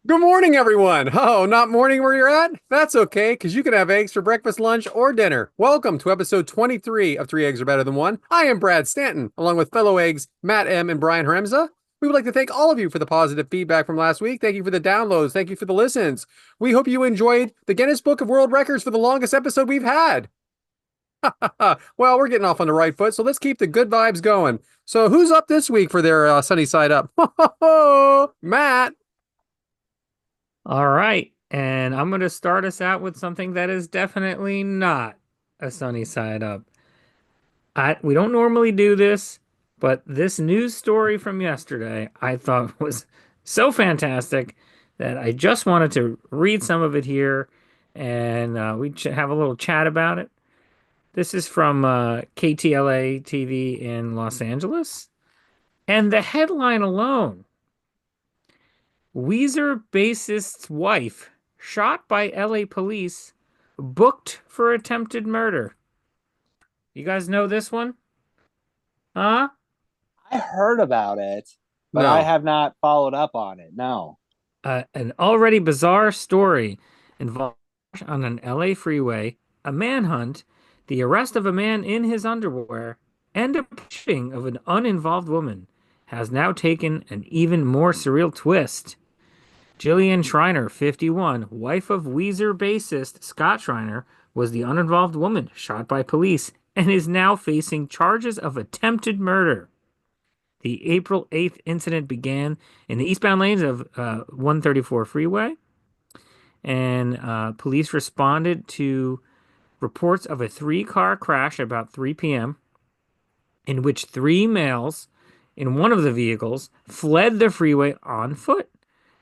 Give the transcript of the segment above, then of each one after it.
Good morning, everyone. Oh, not morning where you're at? That's okay, because you can have eggs for breakfast, lunch, or dinner. Welcome to episode 23 of Three Eggs Are Better Than One. I am Brad Stanton, along with fellow eggs Matt M. and Brian Haremza. We would like to thank all of you for the positive feedback from last week. Thank you for the downloads. Thank you for the listens. We hope you enjoyed the Guinness Book of World Records for the longest episode we've had. Well, we're getting off on the right foot, so let's keep the good vibes going. So, who's up this week for their sunny side up? Matt. All right, and I'm going to start us out with something that is definitely not a sunny side up. We don't normally do this, but this news story from yesterday I thought was so fantastic that I just wanted to read some of it here and we have a little chat about it. This is from KTLA TV in Los Angeles, and the headline alone: Weezer bassist's wife shot by LA police, booked for attempted murder. You guys know this one? Huh? I heard about it, but I No. have not followed up on it. No. An already bizarre story involving on an LA freeway, a manhunt, the arrest of a man in his underwear, and a shooting of an uninvolved woman has now taken an even more surreal twist. Jillian Schreiner, 51, wife of Weezer bassist Scott Schreiner, was the uninvolved woman shot by police and is now facing charges of attempted murder. The April 8th incident began in the eastbound lanes of 134 freeway, and police responded to reports of a three-car crash about 3 p.m. in which three males in one of the vehicles fled the freeway on foot,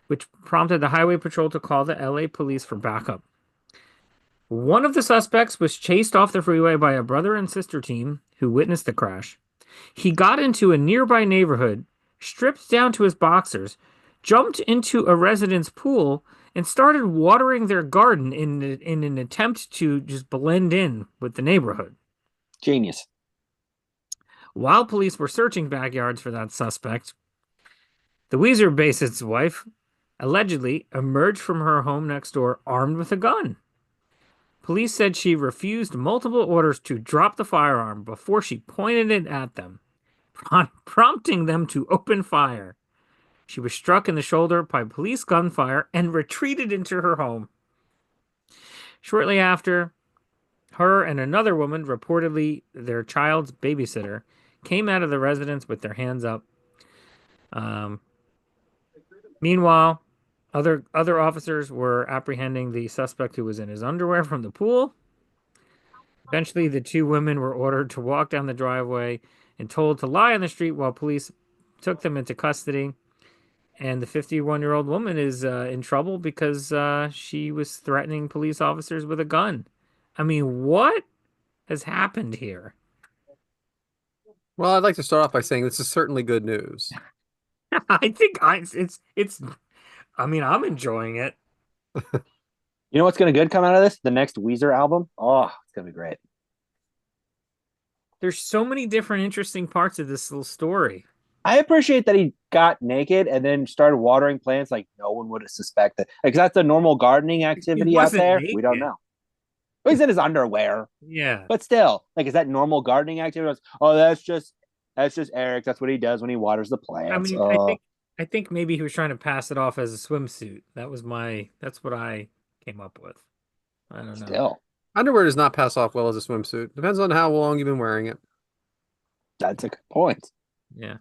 which prompted the highway patrol to call the LA police for backup. One of the suspects was chased off the freeway by a brother and sister team who witnessed the crash. He got into a nearby neighborhood, stripped down to his boxers, jumped into a resident's pool, and started watering their garden in an attempt to just blend in with the neighborhood. Genius. While police were searching backyards for that suspect, the Weezer bassist's wife allegedly emerged from her home next door armed with a gun. Police said she refused multiple orders to drop the firearm before she pointed it at them, prompting them to open fire. She was struck in the shoulder by police gunfire and retreated into her home. Shortly after, her and another woman, reportedly their child's babysitter, came out of the residence with their hands up. Um, Meanwhile, other officers were apprehending the suspect who was in his underwear from the pool. Eventually, the two women were ordered to walk down the driveway and told to lie on the street while police took them into custody. And the 51-year-old woman is in trouble because she was threatening police officers with a gun. I mean, what has happened here? Well, I'd like to start off by saying this is certainly good news. I think it's. I mean, I'm enjoying it. You know what's going to good come out of this? The next Weezer album. Oh, it's going to be great. There's so many different interesting parts of this little story. I appreciate that he got naked and then started watering plants like no one would have suspected. Like that's a normal gardening He activity out wasn't there. We don't naked. know. Well, he's in his underwear, Yeah. but still, like, is that normal gardening activity? Oh, that's just Eric. That's what he does when he waters the I plants. mean, I think maybe he was trying to pass it off as a swimsuit. That's what I came up with. I don't know. Still, Underwear does not pass off well as a swimsuit. Depends on how long you've been wearing it. that's a good point. Yeah.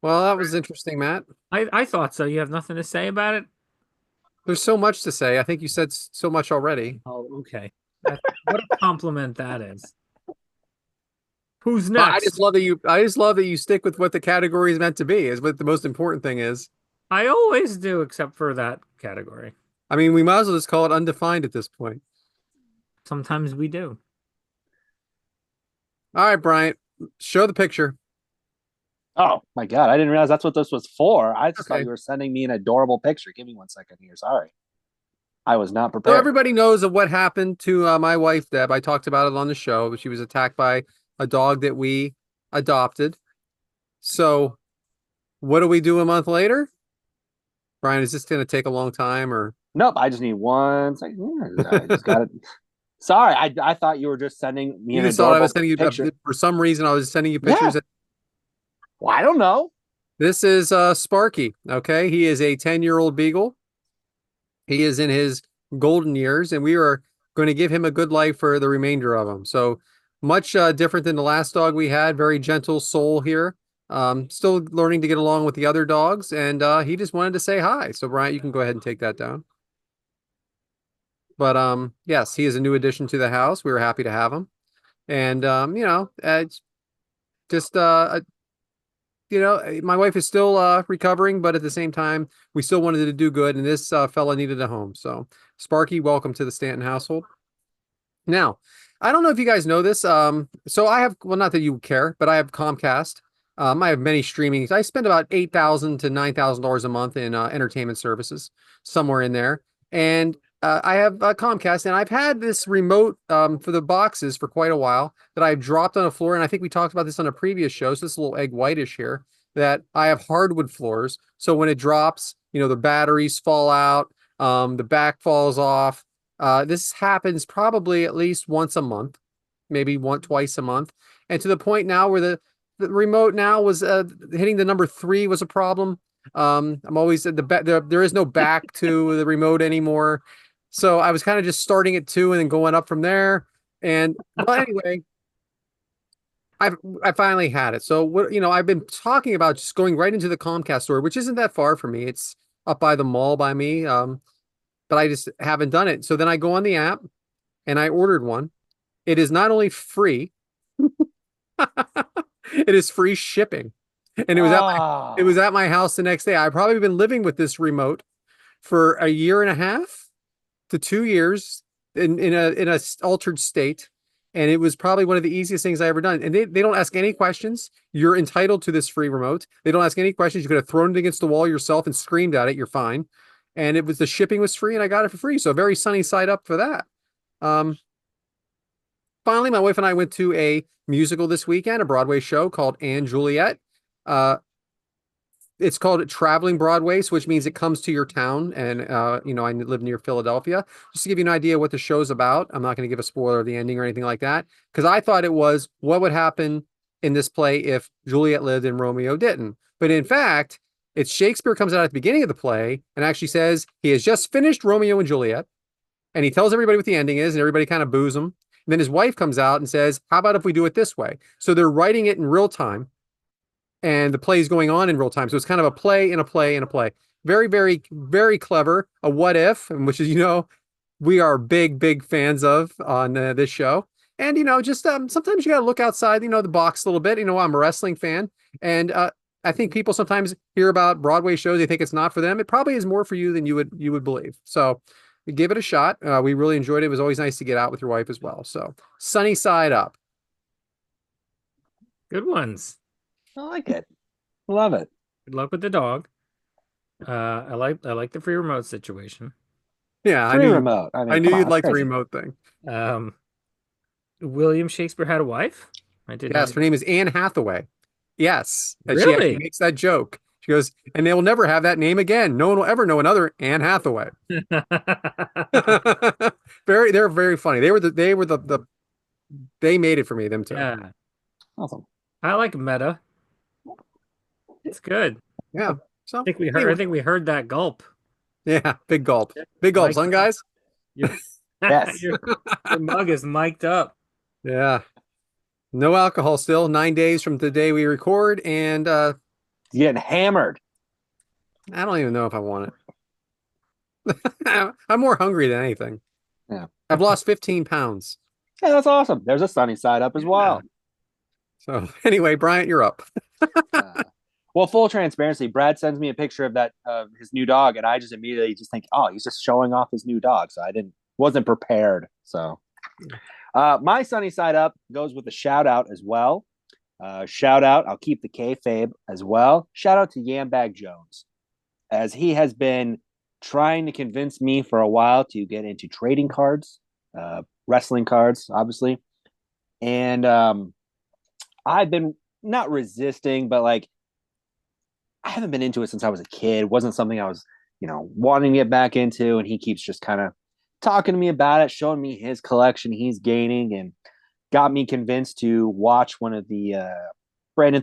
Well, that was interesting, Matt. I thought so. You have nothing to say about it? There's so much to say. I think you said so much already. Oh, okay. What a compliment that is. Who's But I just next? love that you stick with what the category is meant to be, is what the most important thing is. I always do, except for that category. I mean, we might as well just call it undefined at this point. Sometimes we do. All right, Bryant, show the picture. Oh my god, I didn't realize that's what this was for. I just thought Okay. you were sending me an adorable picture. Give me 1 second here. Sorry. I was not So prepared. everybody knows of what happened to my wife, Deb. I talked about it on the show. She was attacked by a dog that we adopted. So what do we do a month later? Brian, is this going to take a long time or? Nope, I just need 1 second. I just got it. Sorry, I thought you were just sending me You an just thought I was adorable sending you picture. for some reason. I was sending you Yeah. pictures. Well, I don't know. This is Sparky. Okay, he is a 10-year-old beagle. He is in his golden years, and we are going to give him a good life for the remainder of him. So much different than the last dog we had. Very gentle soul here. Still learning to get along with the other dogs, and he just wanted to say hi. So Bryant, you can go ahead and take that down. But yes, he is a new addition to the house. We were happy to have him, and it's just my wife is still recovering, but at the same time, we still wanted to do good, and this fella needed a home. So, Sparky, welcome to the Stanton household. Now, I don't know if you guys know this. So I have, well, not that you care, but I have Comcast. I have many streaming. I spend about $8,000 to $9,000 a month in entertainment services, somewhere in there. And I have Comcast, and I've had this remote for the boxes for quite a while that I've dropped on the floor. And I think we talked about this on a previous show. So this is a little egg whitish here that I have hardwood floors. So when it drops, the batteries fall out, the back falls off. This happens probably at least once a month, maybe twice a month. And to the point now where the remote now was hitting the number 3 was a problem. I'm always at there is no back to the remote anymore. So I was kind of just starting at 2 and then going up from there. And well, anyway, I finally had it. So what I've been talking about just going right into the Comcast store, which isn't that far from me. It's up by the mall by me. But I just haven't done it. So then I go on the app and I ordered one. It is not only free, it is free shipping. And it was at my house the next day. I've probably been living with this remote for a year and a half to 2 years in a altered state. And it was probably one of the easiest things I ever done. And they don't ask any questions. You're entitled to this free remote. They don't ask any questions. You could have thrown it against the wall yourself and screamed at it. You're fine. And the shipping was free and I got it for free. So very sunny side up for that. Finally, my wife and I went to a musical this weekend, a Broadway show called Anne Juliet. It's called Traveling Broadway, which means it comes to your town. And, I live near Philadelphia. Just to give you an idea what the show's about. I'm not going to give a spoiler of the ending or anything like that. Because I thought it was what would happen in this play if Juliet lived and Romeo didn't. But in fact, it's Shakespeare comes out at the beginning of the play and actually says he has just finished Romeo and Juliet. And he tells everybody what the ending is, and everybody kind of boos him. And then his wife comes out and says, how about if we do it this way? So they're writing it in real time. And the play is going on in real time. So it's kind of a play in a play in a play. Very, very, very clever. A what if, which is, we are big, big fans of on this show. And, just sometimes you got to look outside, the box a little bit. I'm a wrestling fan. And I think people sometimes hear about Broadway shows. They think it's not for them. It probably is more for you than you would believe. So give it a shot. We really enjoyed it. It was always nice to get out with your wife as well. So sunny side up. Good ones. I like it. Love it. Good luck with the dog. I like the free remote situation. Yeah, Free remote. I knew you'd like the remote thing. William Shakespeare had a wife? Yes, her name is Anne Hathaway. Yes. And really? She actually makes that joke. She goes, and they will never have that name again. No one will ever know another Anne Hathaway. They're very funny. They made it for me, them two. Yeah. Awesome. I like meta. It's good. Yeah. So I think we heard that gulp. Yeah, big gulp. Big gulp, son, guys. Yes. Your mug is mic'd up. Yeah. No alcohol still. 9 days from the day we record, and getting hammered. I don't even know if I want it. I'm more hungry than anything. Yeah. I've lost 15 pounds. Yeah, that's awesome. There's a sunny side up as well. So anyway, Bryant, you're up. Well, full transparency, Brad sends me a picture of that his new dog, and I just immediately think, oh, he's just showing off his new dog. So I wasn't prepared. So my sunny side up goes with a shout out as well. Shout out, I'll keep the kayfabe as well. Shout out to Yambag Jones, as he has been trying to convince me for a while to get into trading cards, wrestling cards, obviously. And I've been not resisting, but I haven't been into it since I was a kid. It wasn't something I was wanting to get back into, and he keeps just kind of talking to me about it, showing me his collection he's gaining, and got me convinced to watch one of the Brandon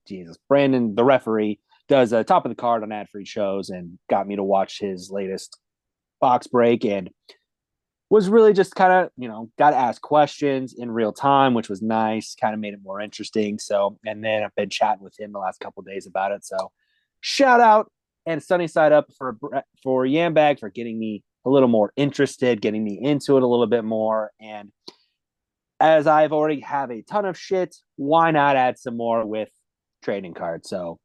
Jesus, Brandon, the referee, does a top of the card on ad-free shows, and got me to watch his latest box break, and was really just kind of, got to ask questions in real time, which was nice, kind of made it more interesting. So, and then I've been chatting with him the last couple of days about it. So shout out and sunny side up for Yambag for getting me a little more interested, getting me into it a little bit more. And as I've already have a ton of shit, why not add some more with trading cards? So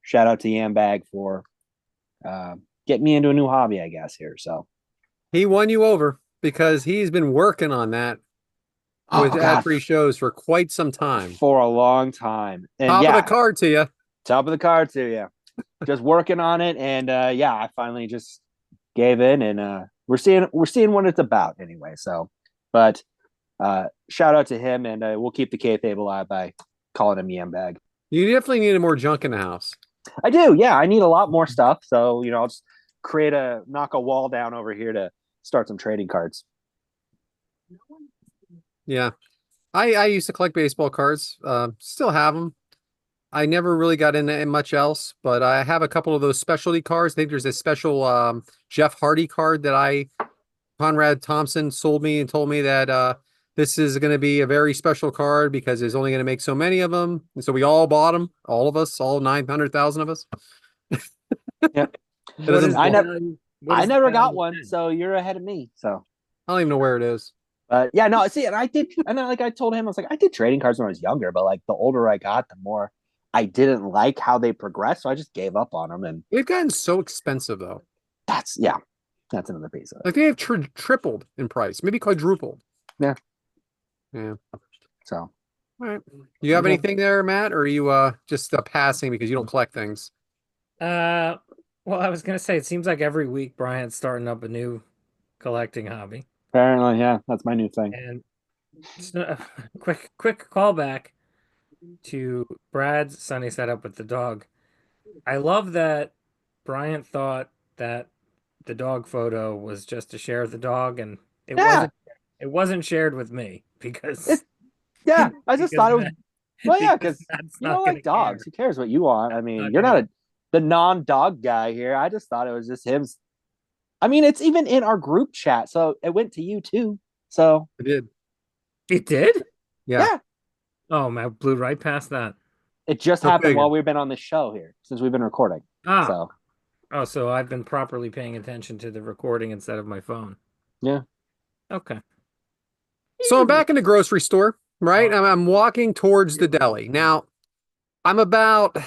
shout out to Yambag for getting me into a new hobby, I guess, here. So He won you over because he's been working on that with ad-free shows for quite some time. For a long time. And top of the card to you. Top of the card to you. Just working on it. And I finally just gave in, and we're seeing what it's about anyway. So, but shout out to him, and we'll keep the kayfabe alive by calling him Yambag. You definitely need more junk in the house. I do. Yeah, I need a lot more stuff. So, I'll just knock a wall down over here to start some trading cards. Yeah. I used to collect baseball cards. Still have them. I never really got into much else, but I have a couple of those specialty cards. I think there's a special Jeff Hardy card that Conrad Thompson sold me and told me that this is going to be a very special card because there's only going to make so many of them. And so we all bought them, all of us, all 900,000 of us. Yeah. I never got one, so you're ahead of me. So I don't even know where it is. Yeah, no, see, and I told him, I was like, I did trading cards when I was younger, but like the older I got, the more I didn't like how they progressed, so I just gave up on them. And they've gotten so expensive, though. That's another piece of it. Like they have tripled in price, maybe quadrupled. Yeah. So, all right. You have anything there, Matt, or are you just passing because you don't collect things? Well, I was gonna say it seems like every week Bryant's starting up a new collecting hobby. Apparently, yeah, that's my new thing. And just a quick callback to Brad's sunny setup with the dog. I love that Bryant thought that the dog photo was just to share the dog, and it wasn't shared with me because I just thought it was because you don't like dogs. Who cares what you want? I mean, you're not the non-dog guy here. I just thought it was just him. I mean, it's even in our group chat, so it went to you too. So it did. It did? Yeah. Oh man, blew right past that. It just happened while we've been on this show here, since we've been recording. So I've been properly paying attention to the recording instead of my phone. Yeah. Okay. So I'm back in the grocery store, right? I'm walking towards the deli. Now, I'm about,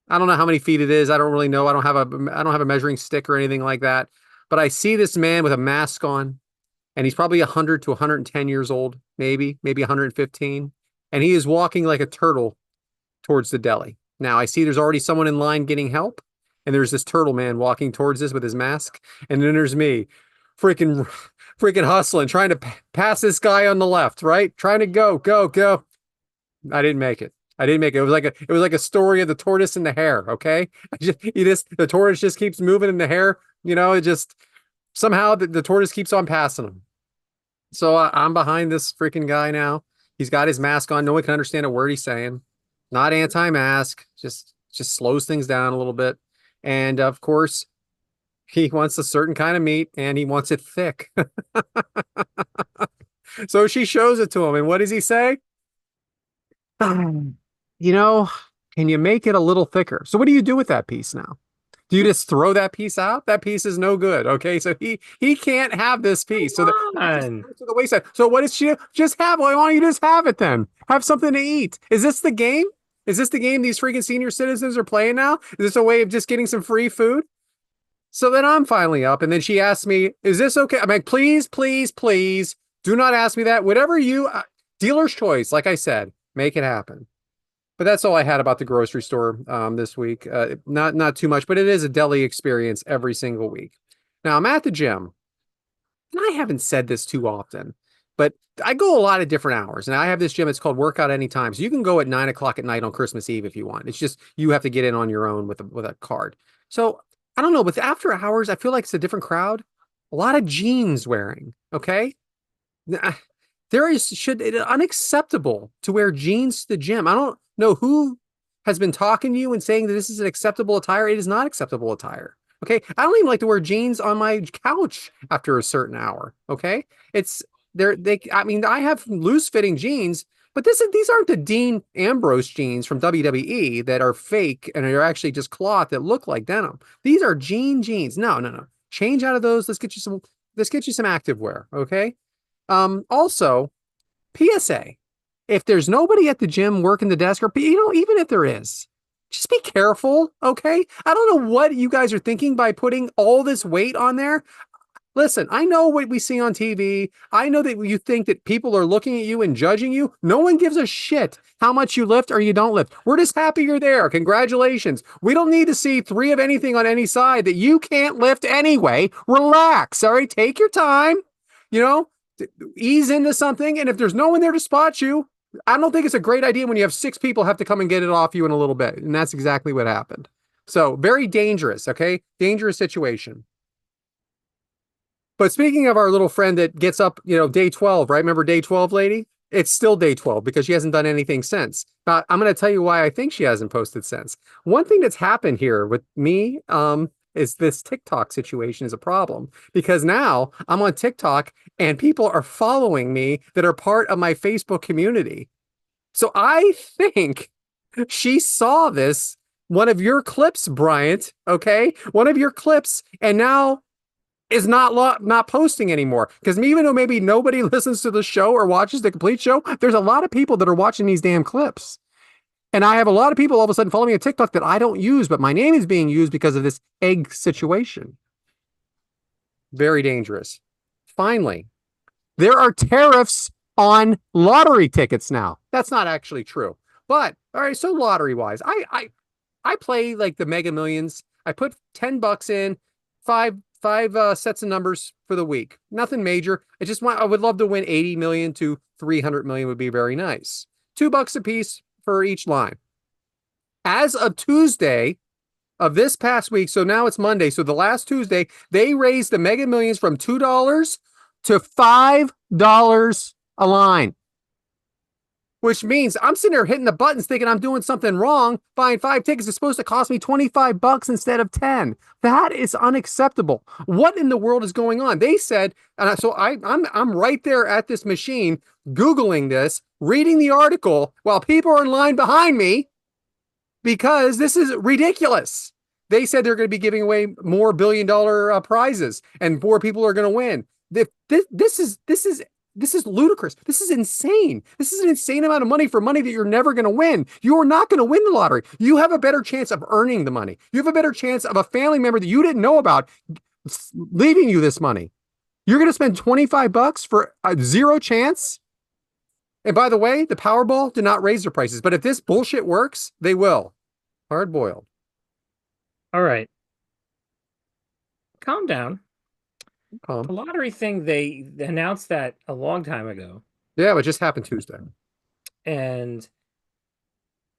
I don't know how many feet it is. I don't really know. I don't have a measuring stick or anything like that. But I see this man with a mask on, and he's probably 100 to 110 years old, maybe 115. And he is walking like a turtle towards the deli. Now I see there's already someone in line getting help, and there's this turtle man walking towards us with his mask, and then there's me, freaking hustling, trying to pass this guy on the left, right? Trying to go. I didn't make it. It was like a story of the tortoise and the hare. Okay, the tortoise just keeps moving, and the hare, it just somehow the tortoise keeps on passing him. So I'm behind this freaking guy now. He's got his mask on. No one can understand a word he's saying. Not anti-mask. Just slows things down a little bit. And of course, he wants a certain kind of meat, and he wants it thick. So she shows it to him, and what does he say? Can you make it a little thicker? So what do you do with that piece now? Do you just throw that piece out? That piece is no good. Okay, so he can't have this piece. So the wayside. So what does she do? Just have? Why don't you just have it then? Have something to eat. Is this the game? Is this the game these freaking senior citizens are playing now? Is this a way of just getting some free food? So then I'm finally up, and then she asks me, "Is this okay?" I'm like, "Please, please, please, do not ask me that. Whatever you, dealer's choice. Like I said, make it happen." But that's all I had about the grocery store this week. Not too much, but it is a deli experience every single week. Now I'm at the gym, and I haven't said this too often, But I go a lot of different hours, and I have this gym. It's called Workout Anytime. So you can go at 9 o'clock at night on Christmas Eve if you want. It's just you have to get in on your own with a card. So I don't know. With after hours, I feel like it's a different crowd. A lot of jeans wearing. Okay, there is should it unacceptable to wear jeans to the gym. I don't know who has been talking to you and saying that this is an acceptable attire. It is not acceptable attire. Okay. I don't even like to wear jeans on my couch after a certain hour. Okay. It's I mean, I have loose fitting jeans, but these aren't the Dean Ambrose jeans from WWE that are fake and are actually just cloth that look like denim. These are jeans. No, no, no. Change out of those. Let's get you some active wear. Okay. Also, PSA, if there's nobody at the gym working the desk, or even if there is, just be careful, okay? I don't know what you guys are thinking by putting all this weight on there. Listen, I know what we see on TV. I know that you think that people are looking at you and judging you. No one gives a shit how much you lift or you don't lift. We're just happy you're there. Congratulations. We don't need to see three of anything on any side that you can't lift anyway. Relax, all right? Take your time, you know, ease into something. And if there's no one there to spot you, I don't think it's a great idea when you have six people have to come and get it off you in a little bit. And that's exactly what happened. So very dangerous, okay? Dangerous situation. But speaking of our little friend that gets up, day 12, right? Remember day 12, lady? It's still day 12 because she hasn't done anything since. But I'm going to tell you why I think she hasn't posted since. One thing that's happened here with me is this TikTok situation is a problem because now I'm on TikTok and people are following me that are part of my Facebook community. So I think she saw one of your clips, Bryant, okay? One of your clips, and now is not posting anymore. Because even though maybe nobody listens to the show or watches the complete show, there's a lot of people that are watching these damn clips. And I have a lot of people all of a sudden following me on TikTok that I don't use, but my name is being used because of this egg situation. Very dangerous. Finally, there are tariffs on lottery tickets now. That's not actually true. But all right, so lottery wise, I play like the Mega Millions. I put $10 in, five sets of numbers for the week. Nothing major. I would love to win 80 million to 300 million would be very nice. $2 a piece for each line. As of Tuesday of this past week, so now it's Monday, so the last Tuesday, they raised the Mega Millions from $2 to $5 a line. Which means I'm sitting there hitting the buttons thinking I'm doing something wrong. Buying 5 tickets is supposed to cost me $25 instead of 10. That is unacceptable. What in the world is going on? They said, and so I'm right there at this machine, Googling this, reading the article while people are in line behind me because this is ridiculous. They said they're going to be giving away more billion-dollar prizes and more people are going to win. This is ludicrous. This is insane. This is an insane amount of money for money that you're never going to win. You are not going to win the lottery. You have a better chance of earning the money. You have a better chance of a family member that you didn't know about leaving you this money. You're going to spend $25 for a zero chance. And by the way, the Powerball did not raise their prices, but if this bullshit works, they will. Hard boiled. All right. Calm down. The lottery thing, they announced that a long time ago. Yeah, it just happened Tuesday. And,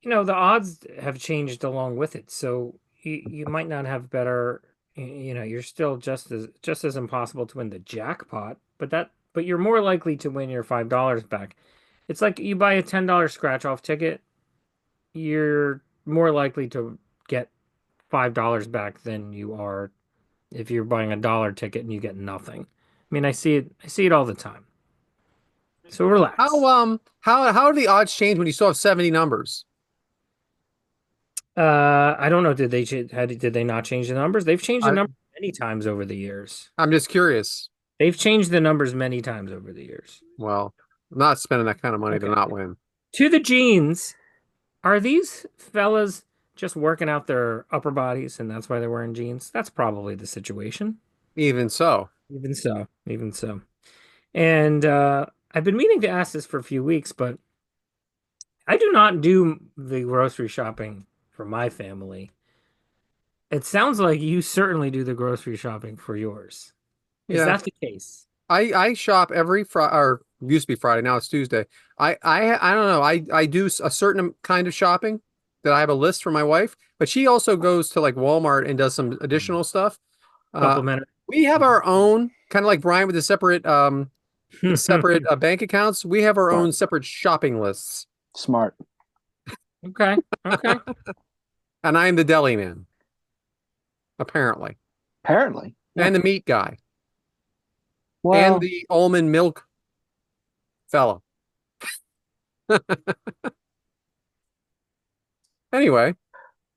the odds have changed along with it. So you might not have better, you're still just as impossible to win the jackpot, but you're more likely to win your $5 back. It's like you buy a $10 scratch off ticket, you're more likely to get $5 back than you are if you're buying a dollar ticket and you get nothing. I mean, I see it all the time. So relax. How do the odds change when you still have 70 numbers? I don't know. Did they not change the numbers? They've changed the numbers many times over the years. I'm just curious. They've changed the numbers many times over the years. Well, I'm not spending that kind of money to not win. To the jeans, are these fellas just working out their upper bodies and that's why they're wearing jeans? That's probably the situation. Even so. And I've been meaning to ask this for a few weeks, but I do not do the grocery shopping for my family. It sounds like you certainly do the grocery shopping for yours. Is that the case? I shop every Friday, or used to be Friday, now it's Tuesday. I don't know. I do a certain kind of shopping that I have a list for my wife, but she also goes to like Walmart and does some additional stuff. Uh, Supplementary. we have our own kind of like Brian with the separate bank accounts. We have our Smart. own separate shopping lists, Smart. Okay. Okay. and I am the deli man, apparently, Apparently. Yeah. and the meat guy, and Well, the almond milk fella. Anyway.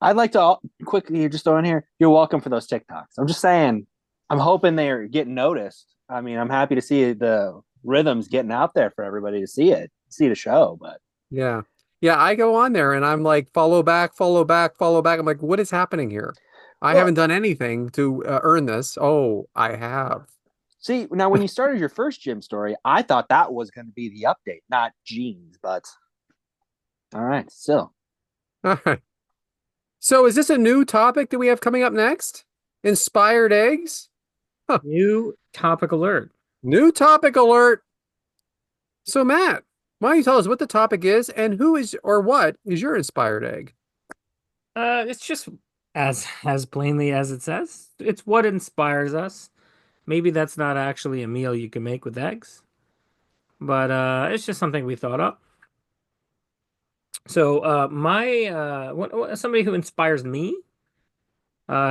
I'd like to quickly just throw in here. You're welcome for those TikToks. I'm just saying. I'm hoping they're getting noticed. I mean, I'm happy to see the rhythms getting out there for everybody to see the show. But Yeah. Yeah, I go on there and I'm like, follow back, follow back, follow back. I'm like, what is happening here? I well, haven't done anything to earn this. Oh, I have. see now when you started your first gym story, I thought that was going to be the update, not jeans. But all right, still. All right. So is this a new topic that we have coming up next? Inspired eggs? Huh. New topic alert. New topic alert. So Matt, why don't you tell us what the topic is and who is or what is your inspired egg? It's just as plainly as it says. It's what inspires us. Maybe that's not actually a meal you can make with eggs, but it's just something we thought up. So my somebody who inspires me,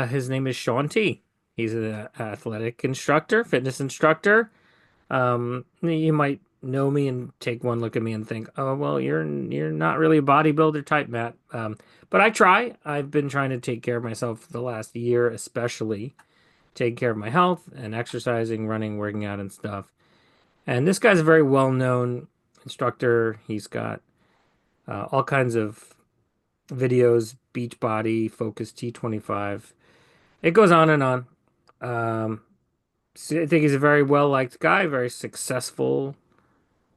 his name is Sean T. He's an athletic instructor, fitness instructor. You might know me and take one look at me and think, "Oh, well, you're not really a bodybuilder type, Matt." But I try. I've been trying to take care of myself the last year, especially taking care of my health and exercising, running, working out, and stuff. And this guy's a very well-known instructor. He's got all kinds of videos, Beachbody, Focus T25. It goes on and on. Um, so I think he's a very well-liked guy, very successful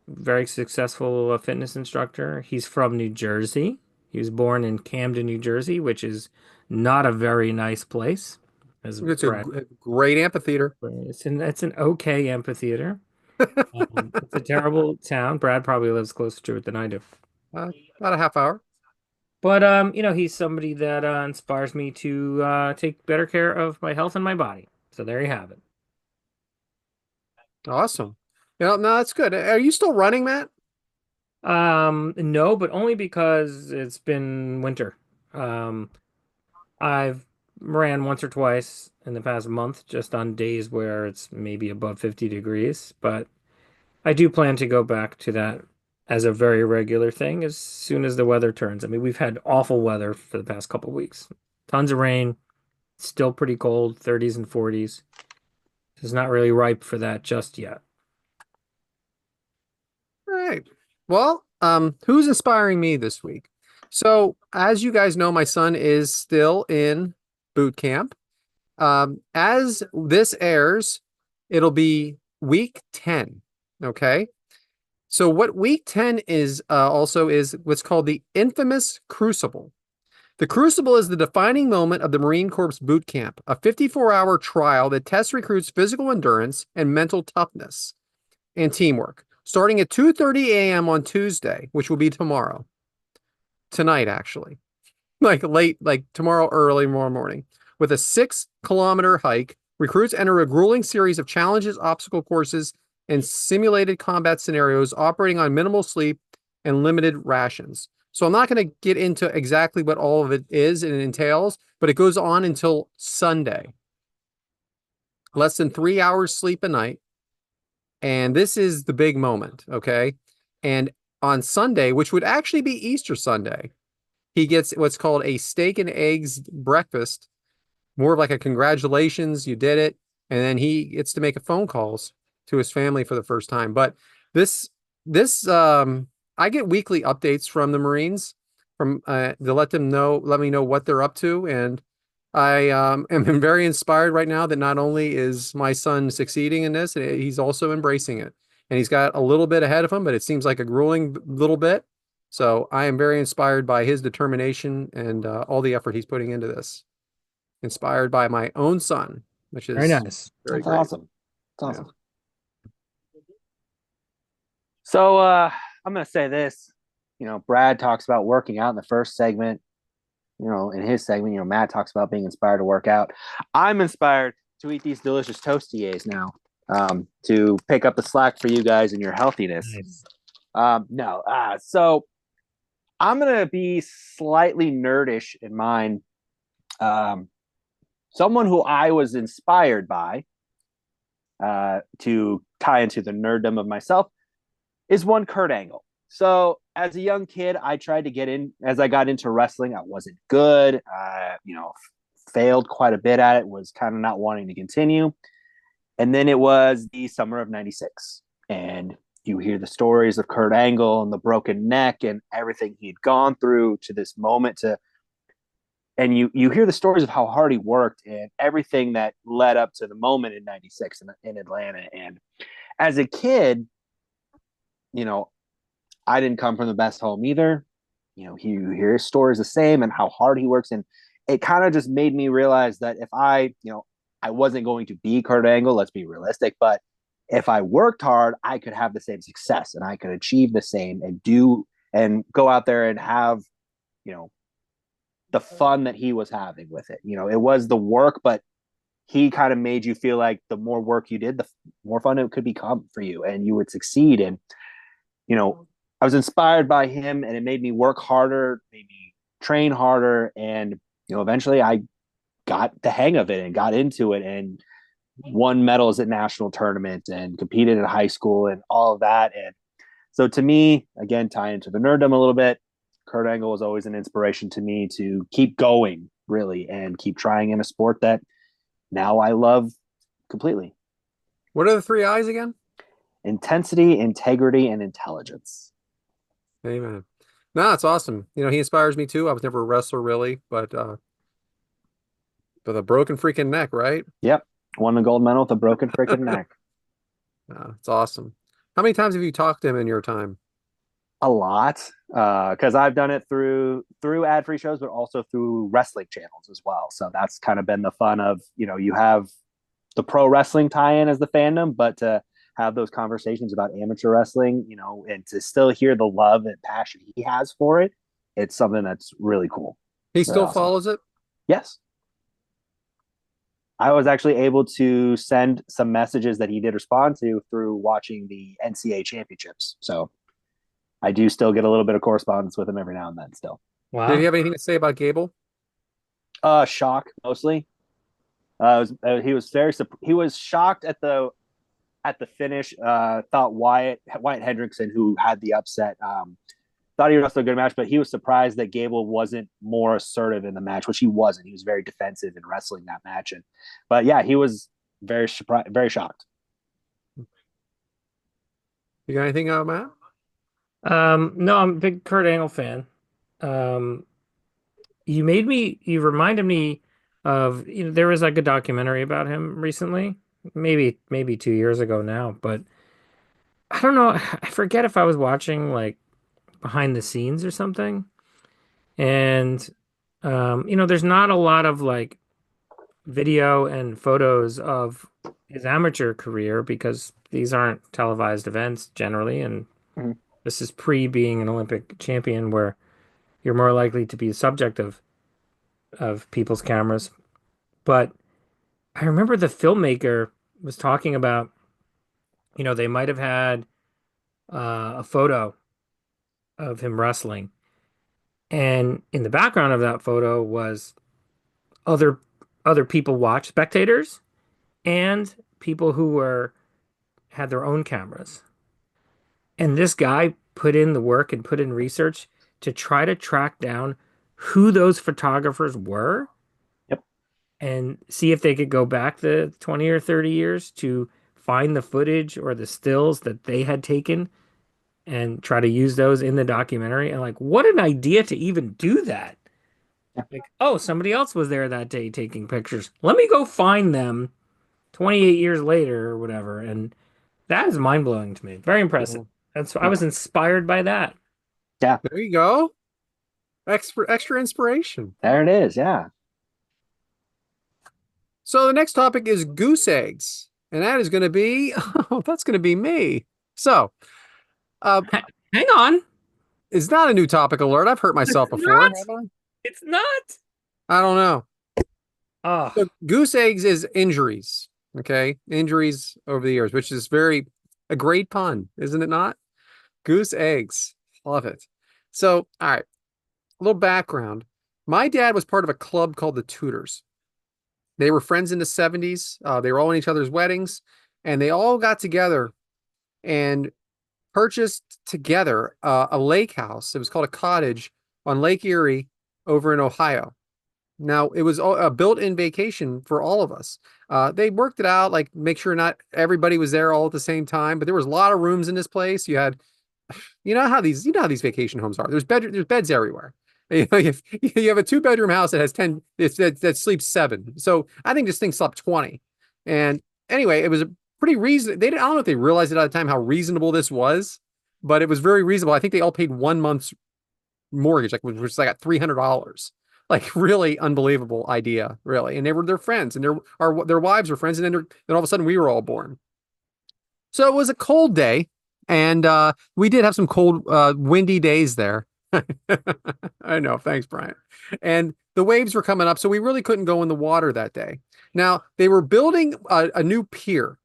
fitness instructor. He's from New Jersey. He was born in Camden, New Jersey, which is not a very nice place. As It's Brad, a great amphitheater. it's an okay amphitheater. It's a terrible town. Brad probably lives closer to it than I do. About a half hour. But he's somebody that inspires me to take better care of my health and my body. So there you have it. Awesome. Yeah, no, that's good. Are you still running, Matt? No, but only because it's been winter. Um, I've ran once or twice in the past month, just on days where it's maybe above 50 degrees, but I do plan to go back to that as a very regular thing as soon as the weather turns. I mean, we've had awful weather for the past couple of weeks. Tons of rain, still pretty cold, 30s and 40s. It's not really ripe for that just yet. All right. Well, who's inspiring me this week? So, as you guys know, my son is still in boot camp. As this airs, it'll be week 10. Okay. So, what week 10 is also is what's called the infamous Crucible. The Crucible is the defining moment of the Marine Corps boot camp, a 54-hour trial that tests recruits' physical endurance and mental toughness and teamwork, starting at 2:30 a.m. on Tuesday, which will be tomorrow. Tonight, actually. Like late, like tomorrow early morning. With a 6-kilometer hike, recruits enter a grueling series of challenges, obstacle courses, and simulated combat scenarios operating on minimal sleep and limited rations. So I'm not going to get into exactly what all of it is and it entails, but it goes on until Sunday. Less than 3 hours sleep a night. And this is the big moment, okay? And on Sunday, which would actually be Easter Sunday, he gets what's called a steak and eggs breakfast, more of like a congratulations, you did it. And then he gets to make a phone calls to his family for the first time. But this, this, I get weekly updates from the Marines from to let me know what they're up to. And I am very inspired right now that not only is my son succeeding in this, he's also embracing it. And he's got a little bit ahead of him, but it seems like a grueling little bit. So I am very inspired by his determination and all the effort he's putting into this. Inspired by my own son, which Very is nice. very That's great. awesome. That's awesome. So I'm gonna say this. Brad talks about working out in the first segment. In his segment, Matt talks about being inspired to work out. I'm inspired to eat these delicious toasties now, to pick up the slack for you guys and your healthiness. Nice. No, so I'm gonna be slightly nerdish in mine. Someone who I was inspired by, to tie into the nerddom of myself, is one Kurt Angle. So as a young kid, I tried to get in. As I got into wrestling, I wasn't good. Failed quite a bit at it. Was kind of not wanting to continue. And then it was the summer of '96, and you hear the stories of Kurt Angle and the broken neck and everything he'd gone through to this moment and you hear the stories of how hard he worked and everything that led up to the moment in '96 in Atlanta. And as a kid, I didn't come from the best home either. You hear his stories the same and how hard he works. And it kind of just made me realize that if I wasn't going to be Kurt Angle, let's be realistic, but if I worked hard, I could have the same success and I could achieve the same and go out there and have, the fun that he was having with it. It was the work, but he kind of made you feel like the more work you did, the more fun it could become for you and you would succeed. And, I was inspired by him and it made me work harder, made me train harder. And, eventually I got the hang of it and got into it and won medals at national tournaments and competed in high school and all of that. And so to me, again, tying into the nerddom a little bit, Kurt Angle was always an inspiration to me to keep going, really, and keep trying in a sport that now I love completely. What are the three I's again? Intensity, integrity, and intelligence. Amen. No, it's awesome. He inspires me too. I was never a wrestler really, but a broken freaking neck, right? Yep. Won the gold medal with a broken freaking neck. It's awesome. How many times have you talked to him in your time? A lot, because I've done it through ad-free shows, but also through wrestling channels as well. So that's kind of been the fun of, you have the pro wrestling tie-in as the fandom, but to have those conversations about amateur wrestling, and to still hear the love and passion he has for it, it's something that's really cool. He still follows it? Yes. I was actually able to send some messages that he did respond to through watching the NCAA championships. So I do still get a little bit of correspondence with him every now and then still. Wow. Did he have anything to say about Gable? Shock mostly. He was shocked at the finish. Thought Wyatt Hendrickson, who had the upset, thought he wrestled a good match, but he was surprised that Gable wasn't more assertive in the match, which he wasn't. He was very defensive in wrestling that match. But yeah, he was very surprised, very shocked. You got anything, Matt? No, I'm a big Kurt Angle fan. You reminded me of, there was like a documentary about him recently, maybe 2 years ago now, but I don't know. I forget if I was watching like behind the scenes or something. And, there's not a lot of like video and photos of his amateur career because these aren't televised events generally. And this is pre being an Olympic champion where you're more likely to be a subject of people's cameras. But I remember the filmmaker was talking about, they might have had a photo of him wrestling. And in the background of that photo was other people spectators and people who had their own cameras. And this guy put in the work and put in research to try to track down who those photographers were. Yep. And see if they could go back the 20 or 30 years to find the footage or the stills that they had taken and try to use those in the documentary. And like, what an idea to even do that. Yeah. Like, oh, somebody else was there that day taking pictures. Let me go find them 28 years later or whatever. And that is mind-blowing to me. Very impressive. I was inspired by that. Yeah. There you go. Extra inspiration. There it is. Yeah. So the next topic is goose eggs. And that is going to be, that's going to be me. So Uh, Hang on. it's not a new topic alert. I've hurt myself It's before, not. haven't It's not. I? I don't know. Oh, So goose eggs is injuries. Okay, injuries over the years, which is a great pun, isn't it not? Goose eggs, love it. So, all right, a little background. My dad was part of a club called the Tudors. They were friends in the 70s. They were all in each other's weddings, and they all got together and purchased together a lake house. It was called a cottage on Lake Erie over in Ohio. Now, it was a built-in vacation for all of us. They worked it out, like make sure not everybody was there all at the same time, but there was a lot of rooms in this place. You know how these vacation homes are. There's beds everywhere. You have a two-bedroom house that has 10 that sleeps 7. So I think this thing slept 20. And anyway, it was a pretty reason. I don't know if they realized it at the time how reasonable this was, but it was very reasonable. I think they all paid 1 month's mortgage, like which was like at $300. Like really unbelievable idea, really. And they're friends, and their wives were friends, and then all of a sudden we were all born. So it was a cold day, and we did have some cold, windy days there. I know. Thanks, Bryant. And the waves were coming up, so we really couldn't go in the water that day. Now, they were building a new pier,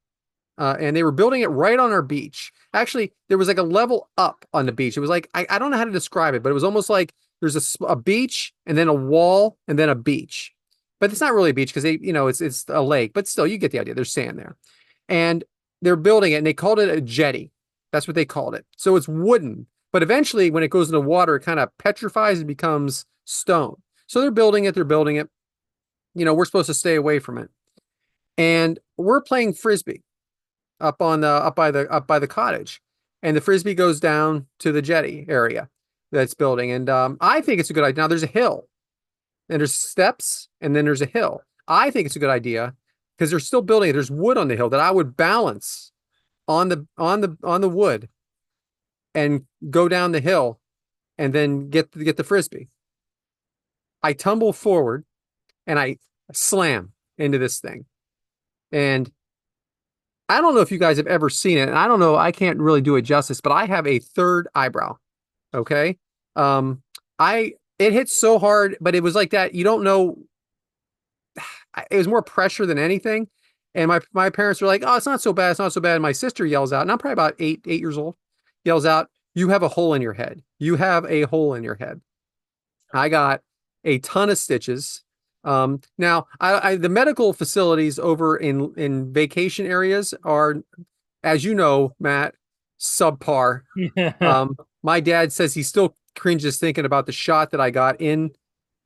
and they were building it right on our beach. Actually, there was like a level up on the beach. It was like, I don't know how to describe it, but it was almost like there's a beach and then a wall and then a beach. But it's not really a beach because it's a lake, but still, you get the idea. There's sand there. And they're building it, and they called it a jetty. That's what they called it. So it's wooden, but eventually when it goes into water, it kind of petrifies and becomes stone. So they're building it, we're supposed to stay away from it. And we're playing frisbee up by the cottage. And the frisbee goes down to the jetty area that's building. And I think it's a good idea. Now there's a hill, and there's steps, and then there's a hill. I think it's a good idea because they're still building it. There's wood on the hill that I would balance on the wood and go down the hill and then get the frisbee. I tumble forward and I slam into this thing. And I don't know if you guys have ever seen it, and I don't know, I can't really do it justice, but I have a third eyebrow. Okay. I it hit so hard, but it was like that. You don't know. It was more pressure than anything. And my parents were like, "Oh, it's not so bad. It's not so bad." And my sister yells out, and I'm probably about 8 years old, yells out, "You have a hole in your head. You have a hole in your head." I got a ton of stitches. Now the medical facilities over in vacation areas are, as you know, Matt, subpar. My dad says he still cringes thinking about the shot that I got into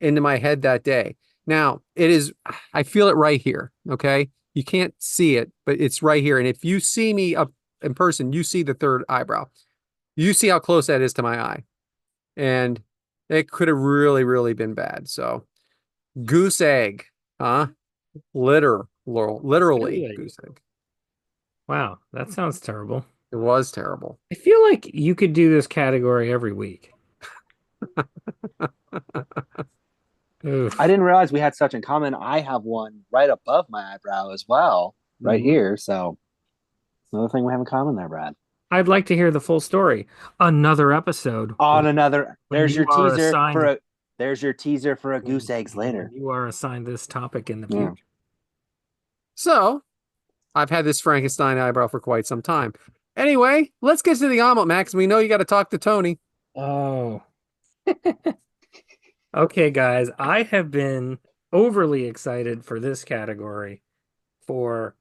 my head that day. Now I feel it right here. Okay. You can't see it, but it's right here. And if you see me up in person, you see the third eyebrow. You see how close that is to my eye. And it could have really, really been bad. So goose egg, huh? Literally really? goose egg. Wow, that sounds terrible. It was terrible. I feel like you could do this category every week. Oof. I didn't realize we had such in common. I have one right above my eyebrow as well, right Mhm. here. So another thing we have in common there, Brad. I'd like to hear the full story. Another episode On another, when there's you your are teaser for assigned a there's your teaser for a when goose eggs later. you are assigned this topic in the Yeah. future. So I've had this Frankenstein eyebrow for quite some time. Anyway, let's get to the omelet, Max. We know you got to talk to Tony. Oh. Okay, guys, I have been overly excited for this category for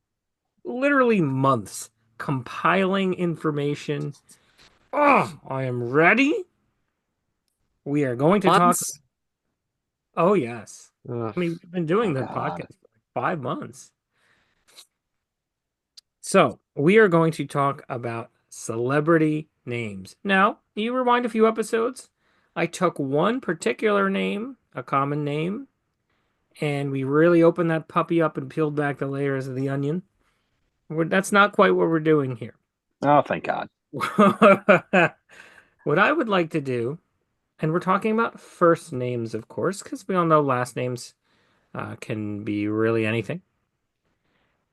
literally months, compiling information. Oh, I am ready. We are going to talk. Months. Oh, yes. Ugh. I mean, we've been doing Oh, the God. podcast for like 5 months. So, we are going to talk about celebrity names. Now, you rewind a few episodes. I took one particular name, a common name, and we really opened that puppy up and peeled back the layers of the onion. That's not quite what we're doing here. Oh, thank God. What I would like to do, and we're talking about first names, of course, because we all know last names can be really anything.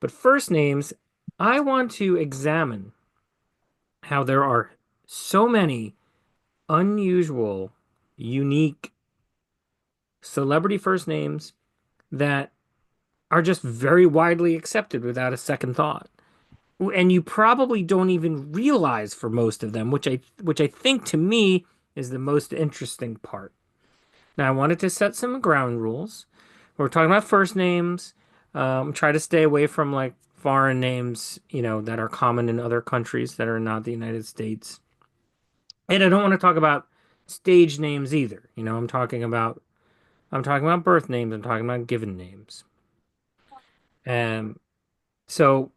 But first names, I want to examine how there are so many unusual, unique celebrity first names that are just very widely accepted without a second thought. And you probably don't even realize for most of them, which I think to me is the most interesting part. Now, I wanted to set some ground rules. We're talking about first names. Try to stay away from like foreign names, that are common in other countries that are not the United States. And I don't want to talk about stage names either. I'm talking about birth names. I'm talking about given names. So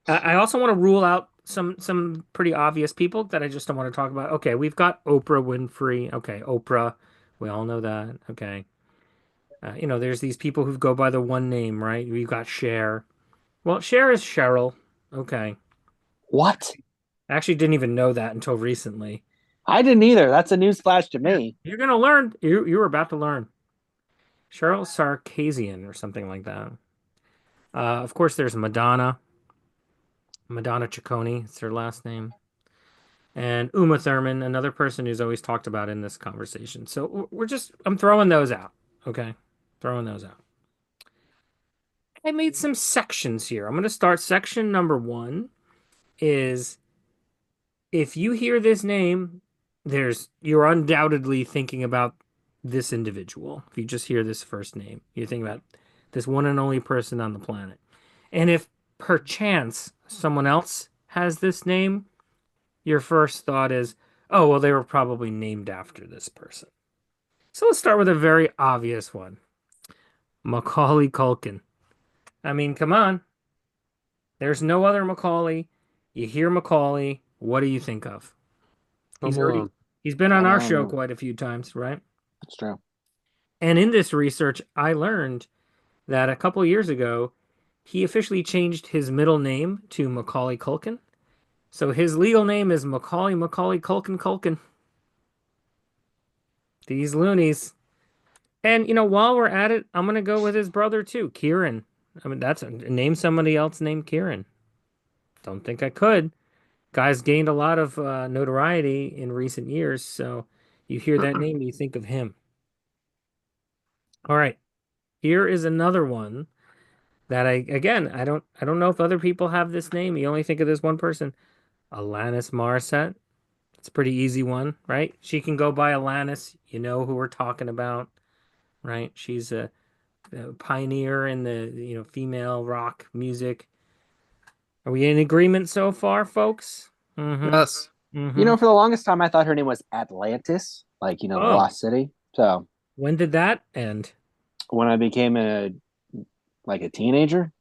I also want to rule out some pretty obvious people that I just don't want to talk about. Okay, we've got Oprah Winfrey. Okay, Oprah. We all know that. Okay. There's these people who go by the one name, right? We've got Cher. Well, Cher is Cheryl. Okay. What? I actually didn't even know that until recently. I didn't either. That's a news flash to Yeah. me. You're gonna learn. You were about to learn. Cheryl Sarkisian or something like that. Of course, there's Madonna. Madonna Ciccone. It's her last name. And Uma Thurman, another person who's always talked about in this conversation. So I'm throwing those out. Okay. Throwing those out. I made some sections here. I'm going to start section number 1 is if you hear this name, you're undoubtedly thinking about this individual. If you just hear this first name, you're thinking about this one and only person on the planet. And if perchance someone else has this name, your first thought is, oh, well, they were probably named after this person. So let's start with a very obvious one. Macaulay Culkin. I mean, come on. There's no other Macaulay. You hear Macaulay, what do you think of? Home Alone. He's been on our show Um, quite a few times, right? That's true. And in this research, I learned that a couple years ago, he officially changed his middle name to Macaulay Culkin. So his legal name is Macaulay Culkin Culkin. These loonies. And while we're at it, I'm gonna go with his brother too, Kieran. I mean, name somebody else named Kieran. Don't think I could. Guy's gained a lot of notoriety in recent years, so you hear that name, you think of him. All right, here is another one that I don't know if other people have this name. You only think of this one person, Alanis Morissette. It's a pretty easy one, right? She can go by Alanis. You know who we're talking about, right? She's a pioneer in the female rock music. Are we in agreement so far, folks? Mm-hmm. Yes. Mm-hmm. For the longest time, I thought her name was Atlantis, like, the Oh, lost city. So when did that end? when I became a teenager,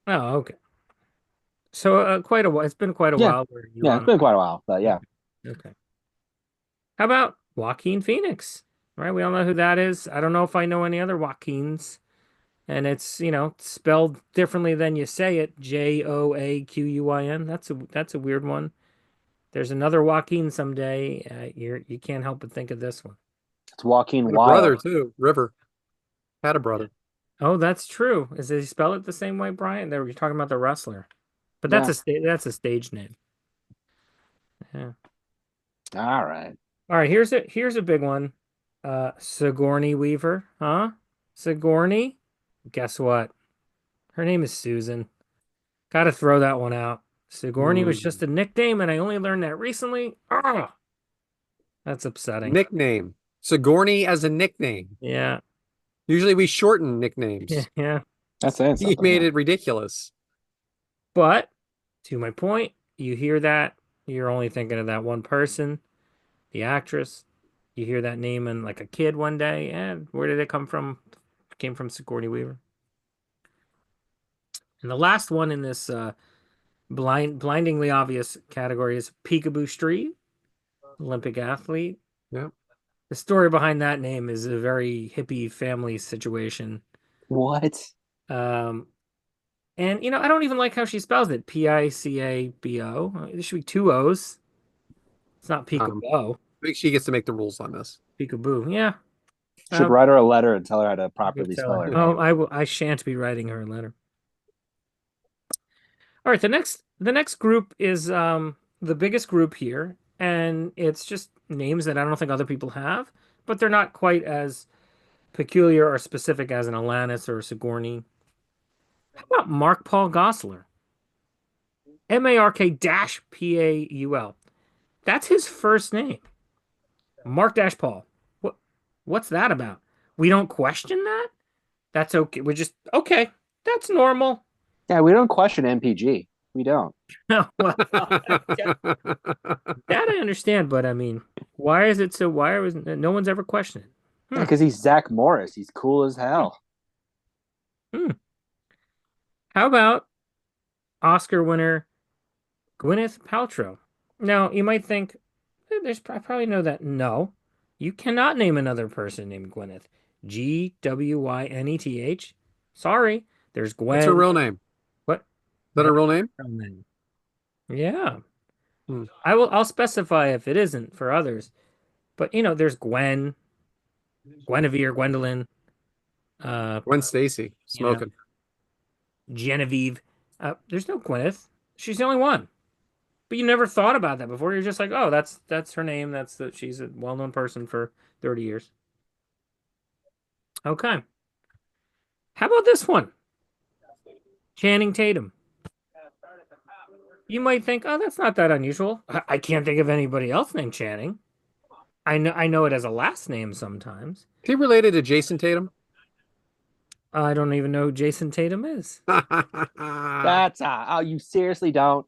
Oh, okay. So quite a while. It's been quite a yeah, while where you were yeah, it's on. been quite a while, but yeah, Okay. Okay. How about Joaquin Phoenix? Right, we all know who that is. I don't know if I know any other Joaquins, and it's spelled differently than you say it. Joaquin. That's a weird one. There's another Joaquin someday. You can't help but think of this one. it's Walking Had a brother Wild. too. River had a brother. Oh, that's true. Does he spell it the same way, Bryant? There, you're talking about the wrestler, but Yeah, that's a stage name. Yeah. all right. All right. Here's a big one. Sigourney Weaver, huh? Sigourney. Guess what? Her name is Susan. Got to throw that one out. Sigourney was just Hmm. a nickname, and I only learned that recently. Ah, that's upsetting. Nickname. Sigourney as a nickname. Yeah. Usually we shorten Yeah. nicknames. Yeah. That's saying He something. made Yeah. it ridiculous. But to my point, you hear that, you're only thinking of that one person, the actress. You hear that name and like a kid one day, and where did it come from? It came from Sigourney Weaver. And the last one in this blindingly obvious category is Peekaboo Street, Olympic athlete. Yeah. The story behind that name is a very hippie family situation. What? Um, and I don't even like how she spells it. Picabo. There should be two O's. It's not Um, peekaboo. I think she gets to make the rules on this. Peekaboo. Yeah. Should Um, write her a letter and tell her how to I'll go properly tell spell her. her Oh, name. I shan't be writing her a letter. All right. The next group is the biggest group here. and it's just names that I don't think other people have, but they're not quite as peculiar or specific as an Alanis or a Sigourney. How about Mark Paul Gosselaar? Mark-Paul. That's his first name. Mark Dash Paul. What's that about? We don't question that? That's okay. We're just okay. That's normal. Yeah, we don't question MPG. We don't. Well, that I understand, but I mean, why is it so? Why was no one's ever questioned it? Yeah, because he's Zach Morris. He's cool as hell. Hmm. How about Oscar winner Gwyneth Paltrow? Now, you might think, I probably know that. No, you cannot name another person named Gwyneth. Gwyneth. Sorry, there's What's her Gwen. real name? Is What? that her That's real name? her name. Yeah, Hmm. I'll specify if it isn't for others. But there's Gwen, Guinevere, Gwendolyn, uh, Gwen Stacy, you know, smoking. Genevieve. There's no Gwyneth. She's the only one. But you never thought about that before. You're just like, oh, that's her name. She's a well-known person for 30 years. Okay. How about this one? Channing Tatum. You might think, oh, that's not that unusual. I can't think of anybody else named Channing. I know it as a last name sometimes. Is he related to Jason Tatum? I don't even know who Jason Tatum is. That's oh, you seriously don't.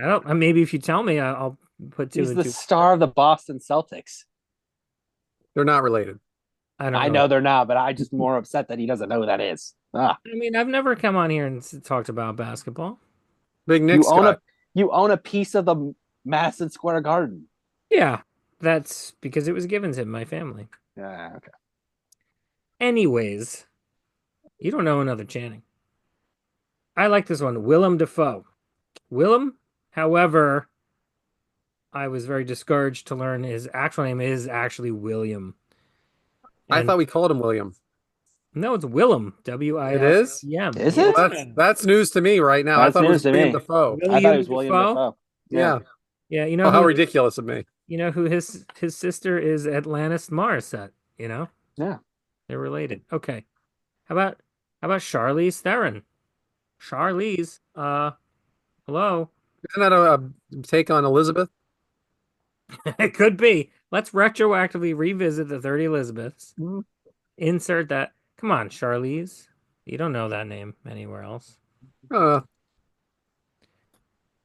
I don't. Maybe if you tell me, I'll put two He's and the two. star of the Boston Celtics. They're not related. I don't I know. know they're not, but I'm just more upset that he doesn't know who that is. Ah. I mean, I've never come on here and talked about basketball. Big You Knicks own guy. a piece of the Madison Square Garden. Yeah, that's because it was given to my family. Yeah, okay. Anyways, you don't know another Channing. I like this one, Willem Dafoe. Willem, however, I was very discouraged to learn his actual name is actually William. I And thought we called him William. no, it's Willem, It is? W-I-L-M. Is Well, it? Yeah. that's news to me right now. I That's thought it news was to William me. Dafoe. I thought it William was William Dafoe. Dafoe. Yeah. Yeah, Oh, how ridiculous of me. who his sister is Atlantis Morissette, Yeah. They're related. Okay. How about Charlize Theron? Charlize, hello. Isn't that a take on Elizabeth? It could be. Let's retroactively revisit the 30 Elizabeths. Mhm. Insert that. Come on, Charlize. You don't know that name anywhere else. Uh,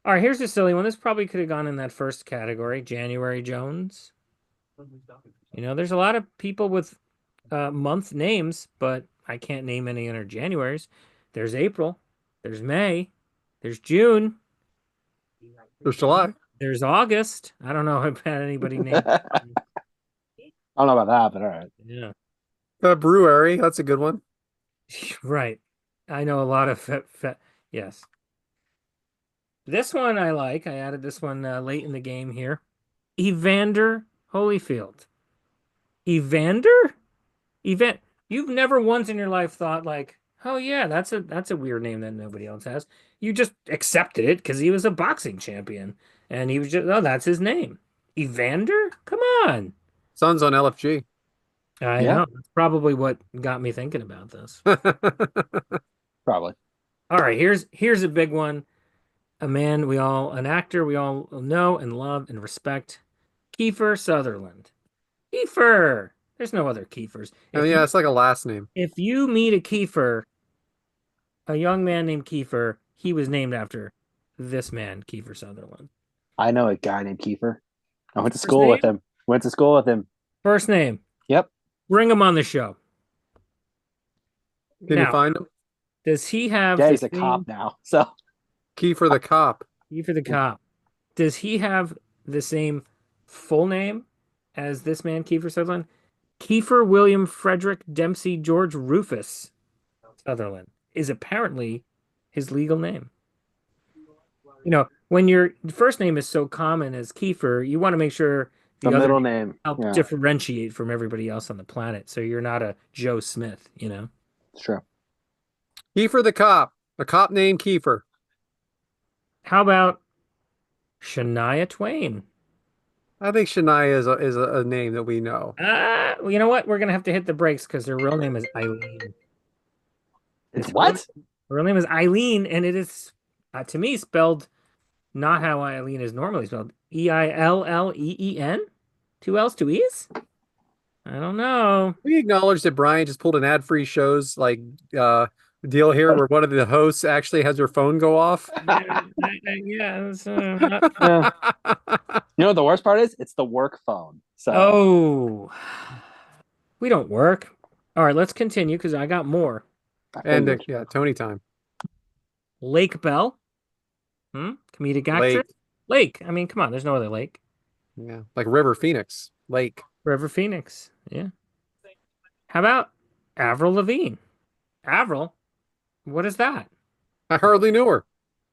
All right, here's a silly one. This probably could have gone in that first category. January Jones. There's a lot of people with month names, but I can't name any under January's. There's April. There's May. There's June. there's July. There's August. I don't know if anybody named. I don't know about that, but all right. Yeah. Brewery. That's a good one. Right. I know a lot of yes. This one I like. I added this one late in the game here. Evander Holyfield. Evander? Event. You've never once in your life thought like, oh yeah, that's a weird name that nobody else has. You just accepted it because he was a boxing champion, and he was just that's his name. Evander? Come on. Son's on LFG. I Yeah. know. That's probably what got me thinking about this. Probably. All right, here's a big one. An actor we all know and love and respect. Kiefer Sutherland. Kiefer. There's no other Kiefers. Oh, yeah, it's like a last name. If you meet a Kiefer, a young man named Kiefer, he was named after this man, Kiefer Sutherland. I know a guy named Kiefer. I went to First school with name? him. Went to school with him. First name. Yep. Bring him on the show. Can you Now, find him? does he have Yeah, the he's a cop now. So Key for the cop. Kiefer the cop? Does he have the same full name as this man, Kiefer Sutherland? Kiefer William Frederick Dempsey George Rufus Sutherland is apparently his legal name. When your first name is so common as Kiefer, you want to make sure the other middle name name. help Yeah, differentiate from everybody else on the planet. So you're not a Joe Smith. it's true. Kiefer the cop. A cop named Kiefer. How about Shania Twain? I think Shania is a name that we know. Well, you know what? We're gonna have to hit the brakes because her real name is Eileen. It's It's her what? real name is Eileen, and it is to me spelled not how Eileen is normally spelled. Eileen. Two L's, two E's? I don't know. We acknowledge that Brian just pulled an ad-free shows uh deal here where one of the hosts actually has her phone go off. Yeah. Uh, you know what the worst part is? It's the work phone. So Oh, we don't work. All right, let's continue because I got more. I And figured. yeah, Tony time. Lake Bell, comedic actress. Lake. Lake. I mean, come on. There's no other lake. Yeah, like River Phoenix. Lake. River Phoenix. Yeah. How about Avril Lavigne? Avril? What is that? I hardly knew her.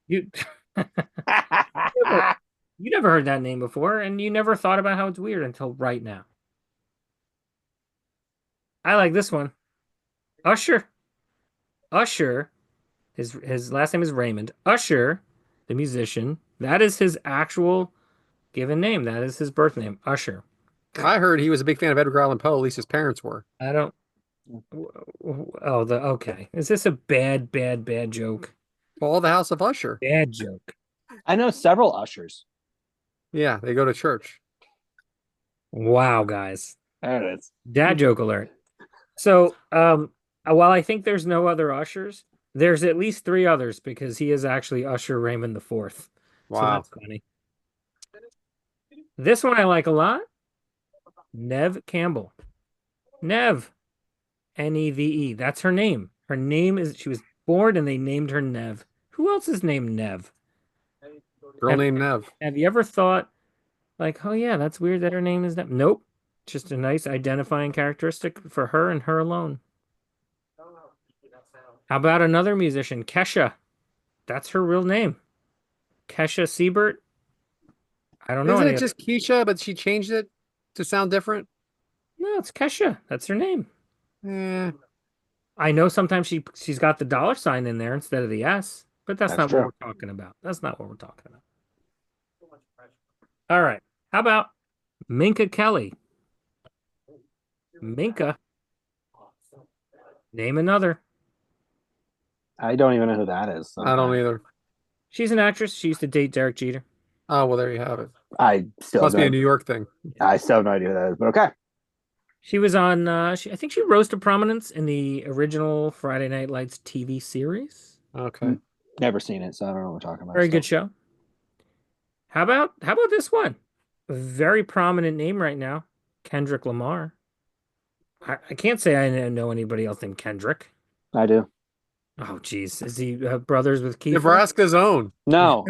You never, you never heard that name before, and you never thought about how it's weird until right now. I like this one. Usher. Usher. His last name is Raymond. Usher, the musician. That is his actual given name. That is his birth name. Usher. I heard he was a big fan of Edgar Allan Poe, at least his parents were. I don't. Oh, the okay. Is this a bad joke? Paul the House of Usher. Bad joke. I know several ushers. Yeah, they go to church. Wow, guys. There it is. Dad joke alert. So, while I think there's no other ushers, there's at least three others because he is actually Usher Raymond the Fourth. So Wow. that's funny. This one I like a lot. Neve Campbell. Neve. Neve. That's her name. Her name is, she was born and they named her Neve. Who else is named Neve? Girl named Nev. Have you ever thought, like, oh yeah, that's weird that her name is Neve? Nope. Just a nice identifying characteristic for her and her alone. How about another musician, Kesha? That's her real name. Kesha Siebert. I don't know Isn't any it other. just Keisha, but she changed it to sound different? No, it's Kesha. That's her name. Eh, I know sometimes she's got the dollar sign in there instead of the S, but that's That's not true. what we're talking about. That's not what we're talking about. All right. How about Minka Kelly? Minka. Name another. I don't even know who that is. I don't either. She's an actress. She used to date Derek Jeter. Oh, well, there you have it. I still Must be a don't. New York thing. I still have no idea who that is. But okay. She was on, I think she rose to prominence in the original Friday Night Lights TV series. Okay. Never seen it, so I don't know what we're talking about. Very good show. How about this one? A very prominent name right now, Kendrick Lamar. I can't say I know anybody else named Kendrick. I do. Oh, geez. Is he brothers with Keith? Nebraska's own. No,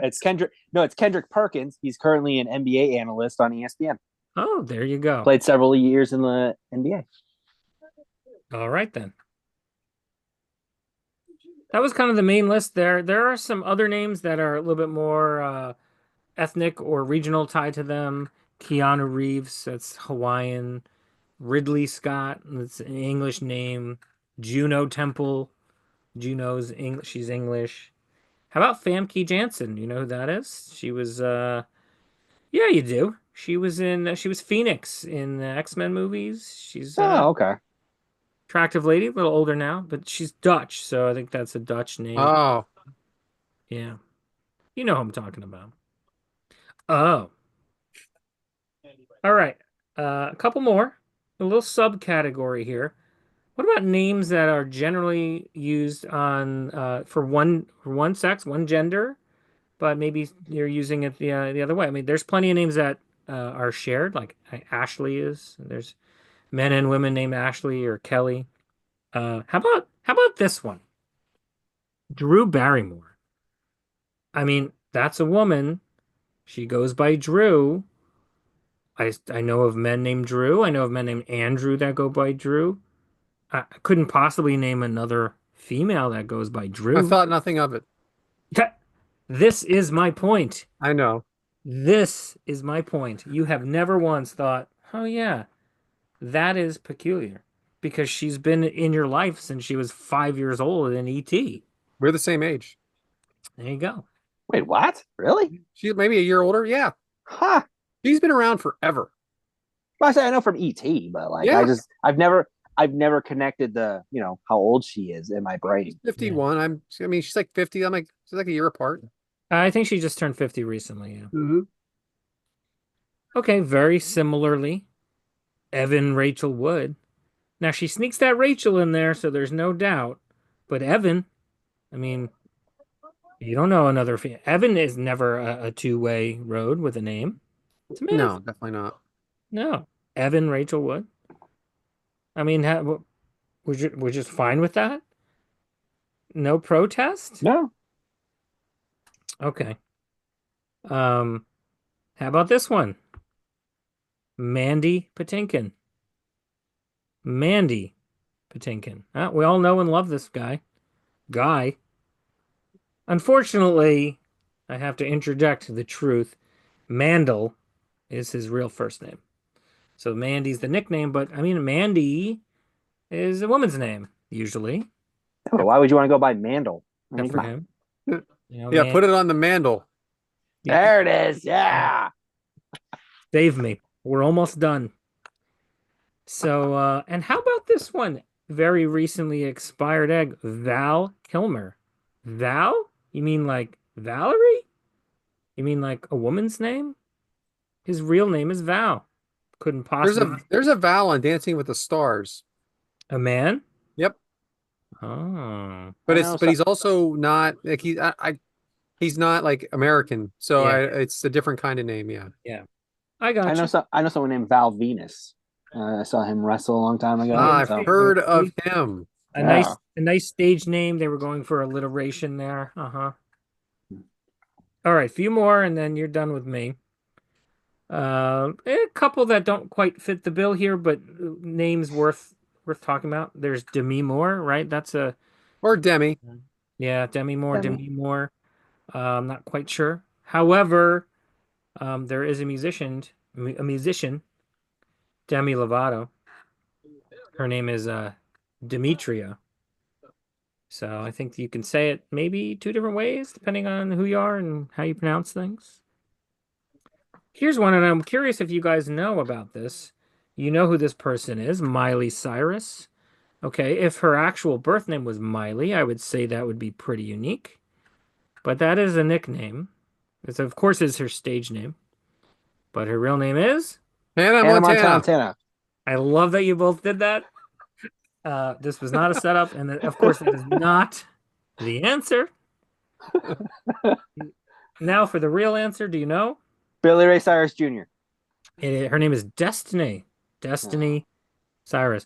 it's Kendrick. No, it's Kendrick Perkins. He's currently an NBA analyst on ESPN. Oh, there you go. Played several years in the NBA. All right, then. That was kind of the main list there. There are some other names that are a little bit more ethnic or regional tied to them. Keanu Reeves, that's Hawaiian. Ridley Scott, that's an English name. Juno Temple, Juno's English. She's English. How about Famke Janssen? You know who that is? She was, yeah, you do. She was Phoenix in the X-Men movies. She's Okay. attractive lady, a little older now, but she's Dutch, so I think that's a Dutch name. Oh, Yeah. You know who I'm talking about. Oh. All right. A couple more. A little subcategory here. What about names that are generally used on for one sex, one gender, but maybe you're using it the other way? I mean, there's plenty of names that are shared, like Ashley is. There's men and women named Ashley or Kelly. How about this one? Drew Barrymore. I mean, that's a woman. She goes by Drew. I know of men named Drew. I know of men named Andrew that go by Drew. I couldn't possibly name another female that goes by I Drew. thought nothing of it. This is my point. I know. This is my point. You have never once thought, oh, yeah, that is peculiar because she's been in your life since she was 5 years old in ET. We're the same age. There you go. Wait, what? Really? She maybe a year older. Yeah. Huh. She's been around forever. Well, I say I know from ET, but like Yeah. I've never connected the how old she is in my brain. 51. I mean, she's like 50. I'm like, she's like a year apart. I think she just turned 50 recently. Yeah. Mm-hmm. Okay, very similarly, Evan Rachel Wood. Now she sneaks that Rachel in there, so there's no doubt. But Evan, I mean, you don't know another. Evan is never a two-way road with a name. It's a myth. No, definitely not. No, Evan Rachel Wood. I mean, we're just fine with that. No protest. No, Okay. How about this one? Mandy Patinkin. Mandy Patinkin. We all know and love this guy. Guy. Unfortunately, I have to interject the truth. Mandel is his real first name. So Mandy's the nickname, but I mean, Mandy is a woman's name, usually, but why would you want to go by Mandel? I mean, except for come on. him. You know, Yeah, put it on the mandel. There it is. Yeah. Save me. We're almost done. So, and how about this one? Very recently expired egg, Val Kilmer. Val? You mean like Valerie? You mean like a woman's name? His real name is Val. Couldn't possibly There's a Val on Dancing with the Stars. a man? Yep. Oh. But I it's know but he's also not like he's not like American. So Yeah. it's a different kind of name, yeah. Yeah. I got you. I know someone named Val Venus. I saw him wrestle a long time ago. Ah, so. I've heard of him. A nice stage name. They were going for alliteration there. Uh-huh. All right, few more and then you're done with me. A couple that don't quite fit the bill here, but names worth talking about. There's Demi Moore, right? That's a Or Demi. yeah, Demi Moore. I'm not quite sure. However, there is a musician, Demi Lovato. Her name is Demetria. So I think you can say it maybe two different ways, depending on who you are and how you pronounce things. Here's one, and I'm curious if you guys know about this. You know who this person is, Miley Cyrus. Okay, if her actual birth name was Miley, I would say that would be pretty unique. But that is a nickname. It's, of course, is her stage name. But her real name is Hannah Hannah Montana. I love that you both did that. This was not a setup, and of course, that is not the answer. Now, for the real answer, do you know? Billy Ray Cyrus Jr. Her name is Destiny. Destiny Cyrus.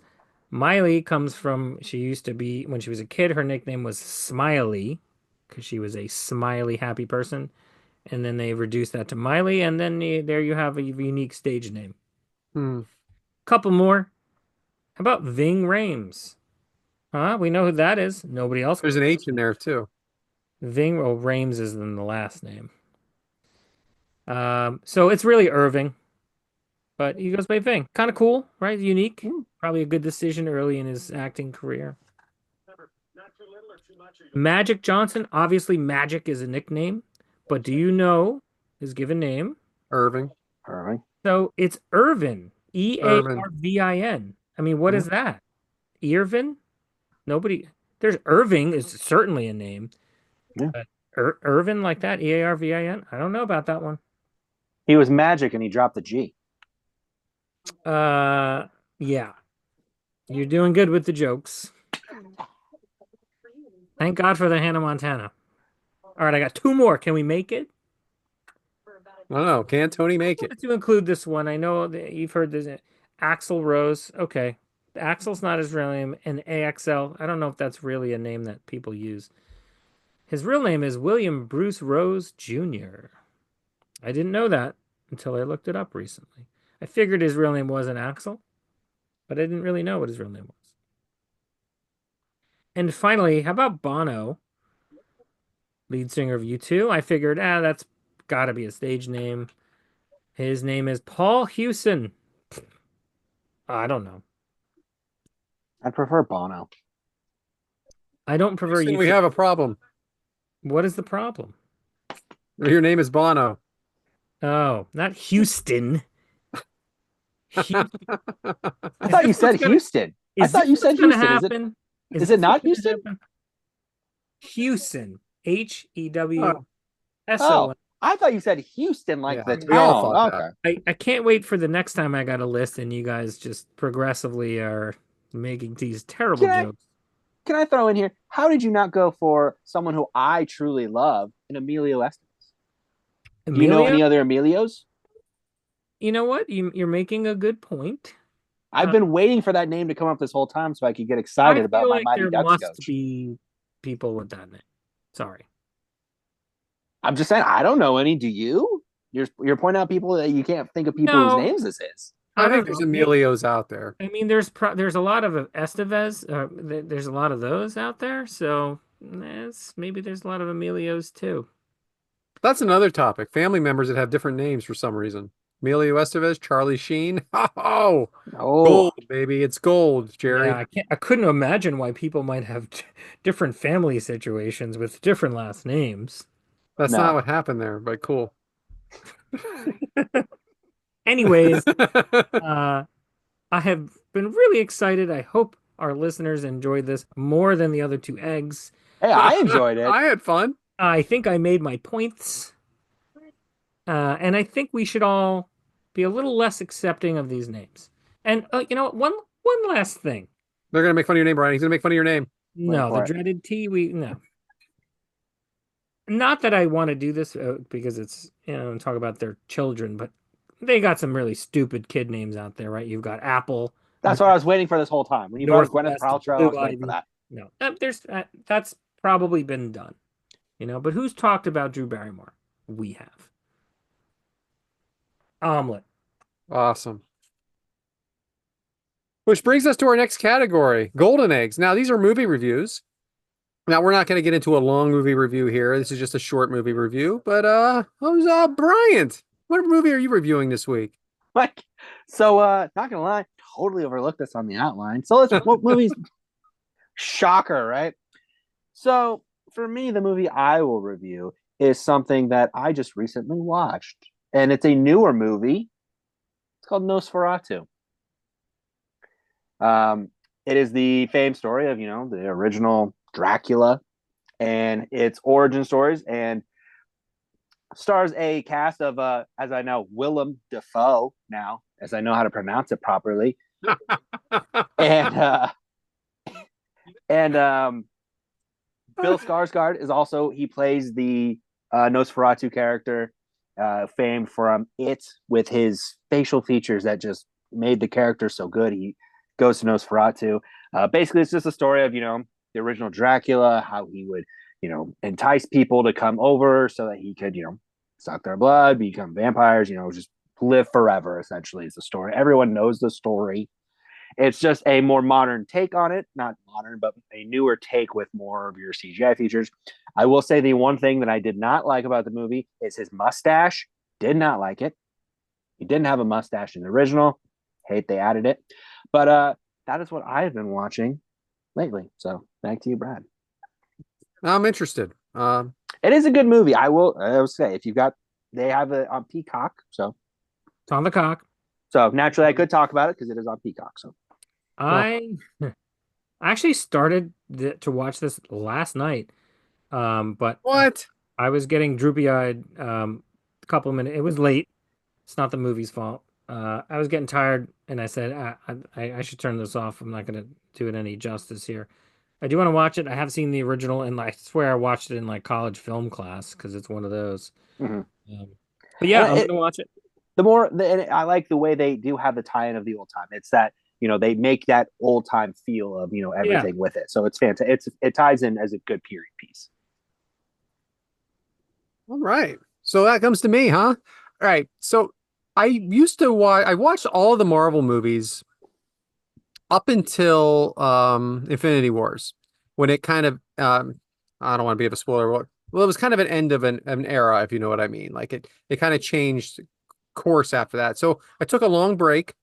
Miley comes from, she used to be, when she was a kid, her nickname was Smiley, because she was a smiley, happy person. And then they reduced that to Miley, and then there you have a unique stage name. Hmm. Couple more. How about Ving Rhames? Huh? We know who that is. Nobody else. There's an H in there too. Ving, well, Rhames is in the last name. So it's really Irving, but he goes by Ving. Kind of cool, right? Unique. Probably a good decision early in his acting career. Magic Johnson. Obviously, Magic is a nickname, but do you know his given name? Irving. So it's Irvin. Irvin. Earvin. I mean, what is that? Irvin? Nobody. There's Irving is certainly a name. Yeah. Irvin like that? Earvin? I don't know about that one. He was Magic and he dropped the G. Yeah. You're doing good with the jokes. Thank God for the Hannah Montana. All right, I got two more. Can we make it? I don't know. Can Tony make it? To include this one, I know that you've heard this. Axl Rose. Okay. Axel's not his real name. And AXL, I don't know if that's really a name that people use. His real name is William Bruce Rose Jr. I didn't know that until I looked it up recently. I figured his real name wasn't Axel, but I didn't really know what his real name was. And finally, how about Bono, lead singer of U2? I figured, that's got to be a stage name. His name is Paul Hewson. I don't know. I prefer Bono. I don't prefer Houston, U2. we have a problem. What is the problem? Your name is Bono. Oh, not Houston. Houston. I Is thought you this what's said gonna Houston. I is thought this you what's said gonna Houston. happen? Is Is it this what's not gonna Houston? happen? Houston. Hews. Oh, I thought you said Houston like Yeah, the we all town. thought that. Okay. I can't wait for the next time I got a list and you guys just progressively are making these terrible Can I jokes. can I throw in here? How did you not go for someone who I truly love, an Emilio Estevez? Do you know Amelia, any other Emilios? you know what? You're making a good point. I've Uh, been waiting for that name to come up this whole time so I could get I excited about feel my like Mighty there Ducks must coach. be people with that name. Sorry. I'm just saying, I don't know any. Do you? You're pointing out people that you can't think of people whose No, names this is. I I don't think there's know. Emilios out there. I mean, there's a lot of Estevez. There's a lot of those out there. So maybe there's a lot of Emilios too. That's another topic. Family members that have different names for some reason. Emilio Estevez, Charlie Sheen. Oh, Oh, gold, baby. It's gold, Yeah, Jerry. I couldn't imagine why people might have different family situations with different last names. That's not no. what happened there, but cool. Anyways, uh, I have been really excited. I hope our listeners enjoyed this more than the other two eggs. Hey, I enjoyed it. I had fun. I think I made my points, and I think we should all be a little less accepting of these names. And you know, one last thing. They're gonna make fun of your name, Brian. He's gonna make fun of your name. Wait No, the for it. dreaded T. No, not that I want to do this because it's talk about their children, but they got some really stupid kid names out there, right? You've got Apple, That's what I was waiting for this whole time. When you brought up Gwyneth Northwest, Paltrow, I Blue was waiting for Ivy. that. No, there's that's probably been done, But who's talked about Drew Barrymore? We have. Omelet. Awesome. Which brings us to our next category, golden eggs. Now, these are movie reviews. Now, we're not going to get into a long movie review here. This is just a short movie review. But who's Bryant? What movie are you reviewing this week? Like, so not gonna lie, totally overlooked this on the outline. So let's what movies shocker, right? So for me, the movie I will review is something that I just recently watched. And it's a newer movie. It's called Nosferatu. Um, it is the famed story of, the original Dracula and its origin stories, and stars a cast of, as I know, Willem Dafoe now, as I know how to pronounce it properly, and Bill Skarsgård is also, he plays the Nosferatu character, famed from It, with his facial features that just made the character so good. He goes to Nosferatu. Basically, it's just a story of, the original Dracula, how he would, entice people to come over so that he could, suck their blood, become vampires, just live forever, essentially, is the story. Everyone knows the story. It's just a more modern take on it. Not modern, but a newer take with more of your CGI features. I will say the one thing that I did not like about the movie is his mustache. Did not like it. He didn't have a mustache in the original. Hate they added it. But that is what I've been watching lately. So back to you, Brad. I'm interested. It is a good movie. I will say, if you've got, they have it on Peacock. It's on the cock. So naturally I could talk about it because it is on Peacock. So I actually started to watch this last night, but what? I was getting droopy-eyed a couple of minutes. It was late. It's not the movie's fault. I was getting tired, and I said, I should turn this off. I'm not going to do it any justice here. I do want to watch it. I have seen the original, and I swear I watched it in like college film class because it's one of those. mm-hmm. But yeah, And I'm going to watch it. and I like the way they do have the tie-in of the old time. It's that, they make that old time feel of, everything with it. So it's fantastic. It ties in as a good period piece. All right. So that comes to me, huh? All right. So I watched all of the Marvel movies up until Infinity Wars, when it kind of I don't want to be a spoiler. Well, it was kind of an end of an era, if you know what I mean. Like it kind of changed course after that. So I took a long break,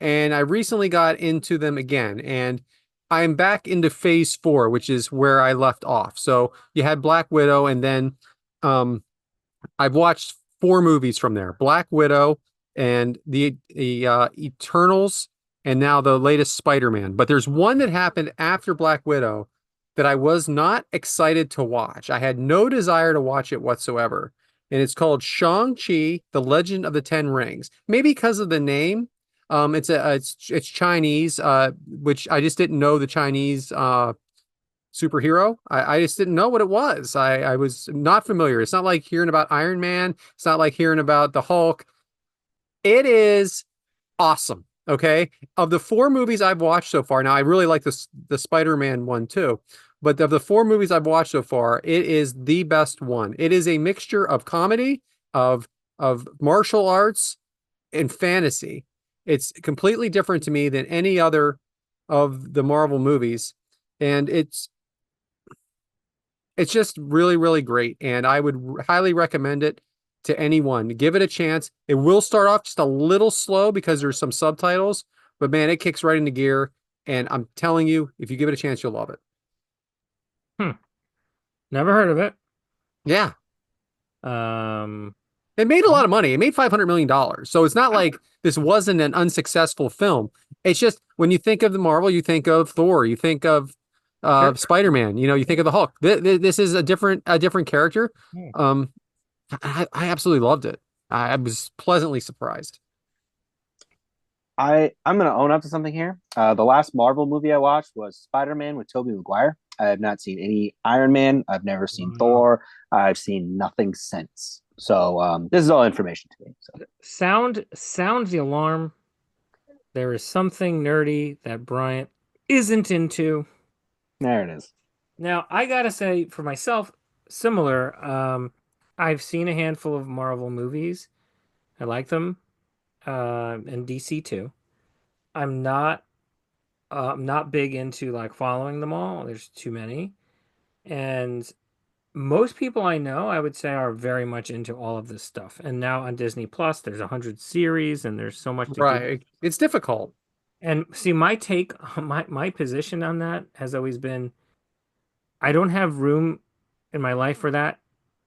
and I recently got into them again, and I'm back into phase 4, which is where I left off. So you had Black Widow, and then I've watched four movies from there: Black Widow and the Eternals, and now the latest Spider-Man. But there's one that happened after Black Widow that I was not excited to watch. I had no desire to watch it whatsoever. And it's called Shang-Chi, The Legend of the Ten Rings. Maybe because of the name. It's Chinese, which I just didn't know the Chinese superhero. I just didn't know what it was. I was not familiar. It's not like hearing about Iron Man. It's not like hearing about the Hulk. It is awesome. Okay. Of the four movies I've watched so far, now I really like the Spider-Man one too. But of the four movies I've watched so far, it is the best one. It is a mixture of comedy, of martial arts, and fantasy. It's completely different to me than any other of the Marvel movies. And it's just really, really great. And I would highly recommend it to anyone. Give it a chance. It will start off just a little slow because there's some subtitles, but man, it kicks right into gear. And I'm telling you, if you give it a chance, you'll love it. Hmm. Never heard of it. Yeah. Um, It made a lot of money. It made $500 million. So it's not like this wasn't an unsuccessful film. It's just when you think of the Marvel, you think of Thor, you think of sure. Spider-Man, you think of the Hulk. This is a different character. Hmm. I absolutely loved it. I was pleasantly surprised. I'm gonna own up to something here. The last Marvel movie I watched was Spider-Man with Tobey Maguire. I have not seen any Iron Man. I've never seen Wow. Thor. I've seen nothing since. So this is all information to me. So Sound the alarm. There is something nerdy that Bryant isn't into. there it is. Now, I gotta say, for myself, similar. I've seen a handful of Marvel movies. I like them, and DC too. I'm not big into like following them all. There's too many, and most people I know, I would say, are very much into all of this stuff. And now on Disney Plus, there's 100 series, and there's so much to do. Right. It's difficult. And see, my take, my position on that has always been, I don't have room in my life for that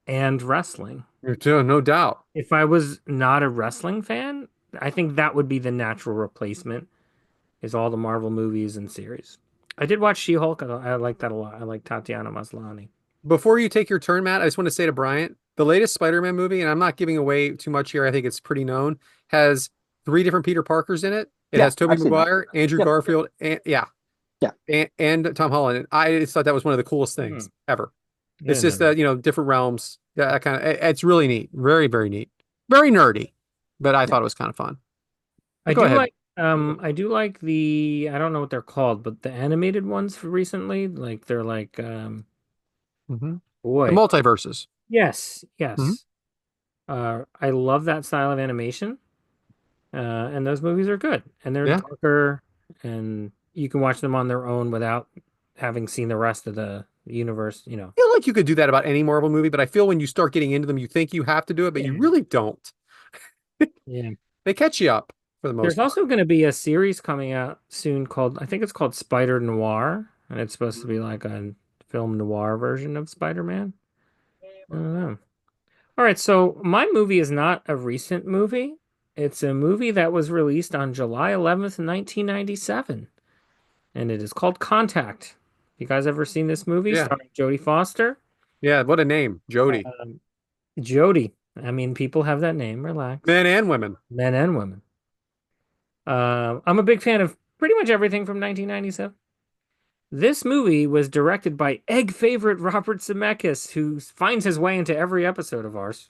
and wrestling. No doubt. If I was not a wrestling fan, I think that would be the natural replacement, is all the Marvel movies and series. I did watch She-Hulk. I like that a lot. I like Tatiana Maslany. Before you take your turn, Matt, I just want to say to Bryant, the latest Spider-Man movie, and I'm not giving away too much here, I think it's pretty known, has three different Peter Parkers in it. It Yeah, has Tobey I've seen that. Maguire, Andrew Yep. Garfield, and yeah, Yeah. and Tom Holland. And I just thought that was one of the coolest Hmm. things ever. It's Yeah, just no. that, different realms. Yeah, that kind of, it's really neat. Very, very neat. Very nerdy, but I Yeah. thought it was kind of fun. I But go do ahead. like I do like I don't know what they're called, but the animated ones for recently, like they're like Hmm. The boy. multiverses. Yes, Hmm. yes. I love that style of animation. And those movies are good. And they're Yeah. darker and you can watch them on their own without having seen the rest of the universe. I feel like you could do that about any Marvel movie, but I feel when you start getting into them, you think you have to do it, but you Yeah. really don't. Yeah. They catch you up for the most There's part. also going to be a series coming out soon called, I think it's called Spider Noir, and it's supposed to be like a film noir version of Spider-Man. I don't know. All right, so my movie is not a recent movie. It's a movie that was released on July 11th, 1997, and it is called Contact. You guys ever seen this movie Yeah. starring Jodie Foster? Yeah. What a name. Jody. Um, Jodie. I mean, people have that name. Relax. Men and women. Men and women. I'm a big fan of pretty much everything from 1997. This movie was directed by egg favorite Robert Zemeckis, who finds his way into every episode of ours.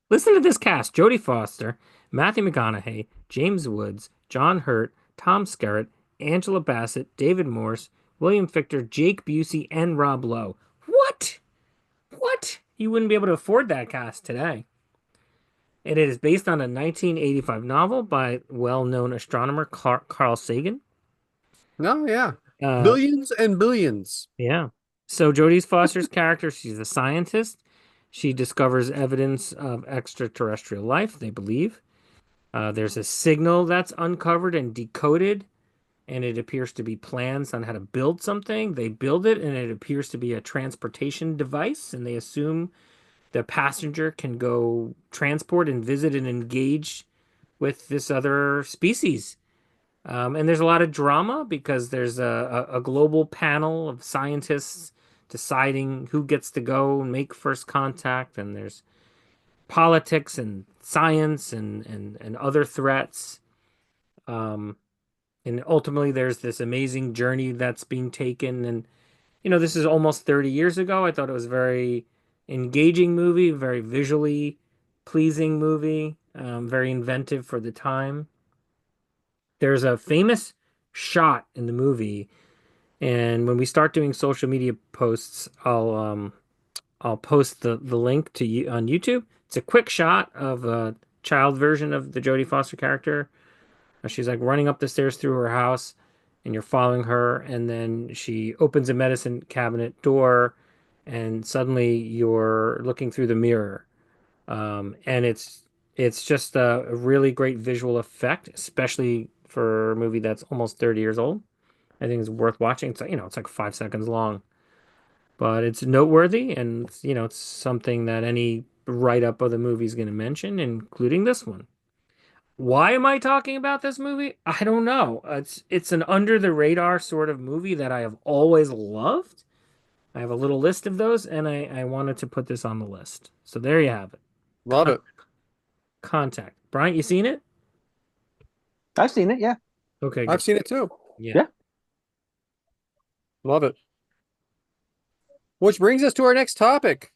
Listen to this cast: Jodie Foster, Matthew McConaughey, James Woods, John Hurt, Tom Skerritt, Angela Bassett, David Morse, William Fichtner, Jake Busey, and Rob Lowe. What? What? You wouldn't be able to afford that cast today. And it is based on a 1985 novel by well-known astronomer Carl Sagan. No, yeah. Uh, Billions and billions. yeah. So Jodie Foster's character, she's a scientist. She discovers evidence of extraterrestrial life, they believe. There's a signal that's uncovered and decoded, and it appears to be plans on how to build something. They build it, and it appears to be a transportation device, and they assume the passenger can go transport and visit and engage with this other species. And there's a lot of drama because there's a global panel of scientists deciding who gets to go and make first contact, and there's politics and science and other threats. Um, and ultimately, there's this amazing journey that's being taken. And, this is almost 30 years ago. I thought it was a very engaging movie, very visually pleasing movie, very inventive for the time. There's a famous shot in the movie, and when we start doing social media posts, I'll post the link to you on YouTube. It's a quick shot of a child version of the Jodie Foster character. She's like running up the stairs through her house, and you're following her, and then she opens a medicine cabinet door, and suddenly you're looking through the mirror. And it's just a really great visual effect, especially for a movie that's almost 30 years old. I think it's worth watching. It's like 5 seconds long, but it's noteworthy, and it's something that any write-up of the movie is going to mention, including this one. Why am I talking about this movie? I don't know. It's an under the radar sort of movie that I have always loved. I have a little list of those, and I wanted to put this on the list. So there you have it. Love it. Contact. Bryant, you seen it? I've seen it. Yeah. Okay, I've good. seen it too. Yeah. Love it. Which brings us to our next topic.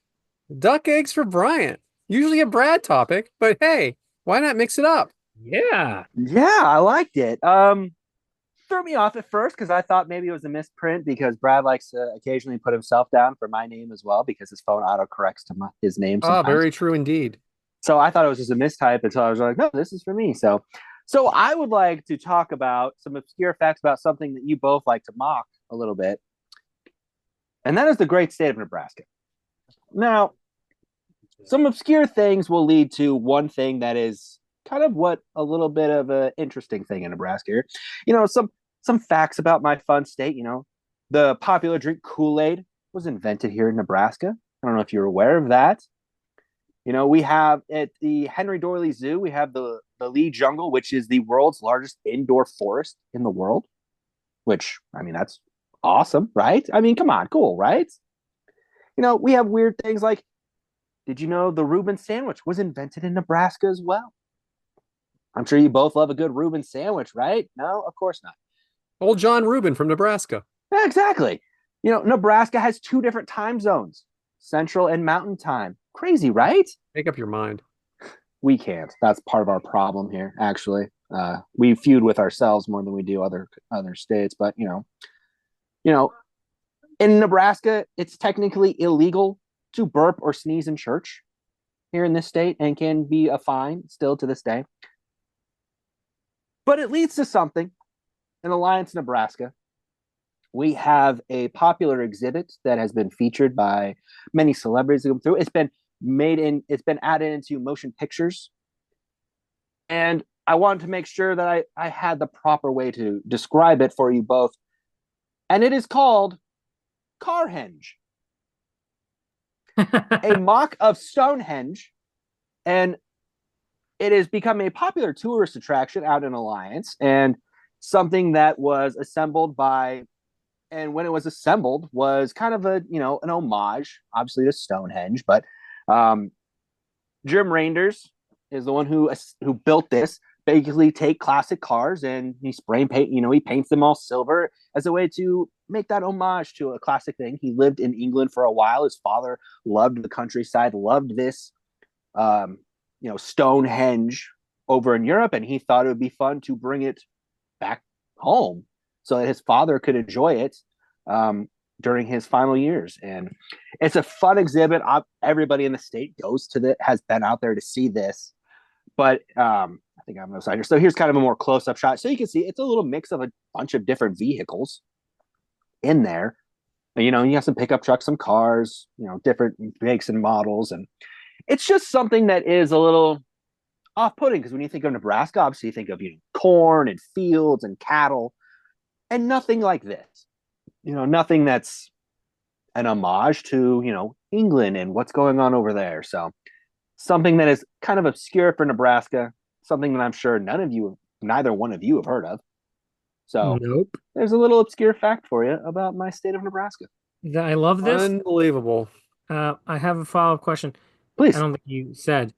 Duck eggs for Bryant. Usually a Brad topic, but hey, why not mix it up? Yeah. Yeah, I liked it. Threw me off at first because I thought maybe it was a misprint because Brad likes to occasionally put himself down for my name as well because his phone autocorrects to his name Ah, sometimes. very true indeed. So I thought it was just a mistype until I was like, no, this is for me. So I would like to talk about some obscure facts about something that you both like to mock a little bit, and that is the great state of Nebraska. Now, some obscure things will lead to one thing that is kind of what a little bit of an interesting thing in Nebraska here. Some facts about my fun state. The popular drink Kool-Aid was invented here in Nebraska. I don't know if you're aware of that. We have at the Henry Doorly Zoo, we have the Lee Jungle, which is the world's largest indoor forest in the world, which, I mean, that's awesome, right? I mean, come on, cool, right? We have weird things like, did you know the Reuben sandwich was invented in Nebraska as well? I'm sure you both love a good Reuben sandwich, right? No, of course not. Old John Reuben from Nebraska. Yeah, exactly. Nebraska has 2 different time zones, Central and Mountain Time. Crazy, right? Make up your mind. We can't. That's part of our problem here, actually. We feud with ourselves more than we do other states. But in Nebraska, it's technically illegal to burp or sneeze in church here in this state, and can be a fine still to this day. But it leads to something. In Alliance, Nebraska, we have a popular exhibit that has been featured by many celebrities that come through. It's been added into motion pictures. And I wanted to make sure that I had the proper way to describe it for you both. And it is called Carhenge, a mock of Stonehenge. And it has become a popular tourist attraction out in Alliance, and something that was assembled by, and when it was assembled was kind of an homage, obviously, to Stonehenge. But Jim Reinders is the one who built this. Basically, take classic cars and he spray paint. He paints them all silver as a way to make that homage to a classic thing. He lived in England for a while. His father loved the countryside, loved this, Stonehenge over in Europe, and he thought it would be fun to bring it back home so that his father could enjoy it during his final years. And it's a fun exhibit. Everybody in the state has been out there to see this. But I think I'm excited. So here's kind of a more close-up shot. So you can see it's a little mix of a bunch of different vehicles in there. You have some pickup trucks, some cars, different makes and models. And it's just something that is a little off-putting, because when you think of Nebraska, obviously you think of corn and fields and cattle, and nothing like this. Nothing that's an homage to England and what's going on over there. So something that is kind of obscure for Nebraska, something that I'm sure neither one of you have heard of. So Nope. there's a little obscure fact for you about my state of Nebraska. I love this. Unbelievable. I have a follow-up question. I Please. don't think you said,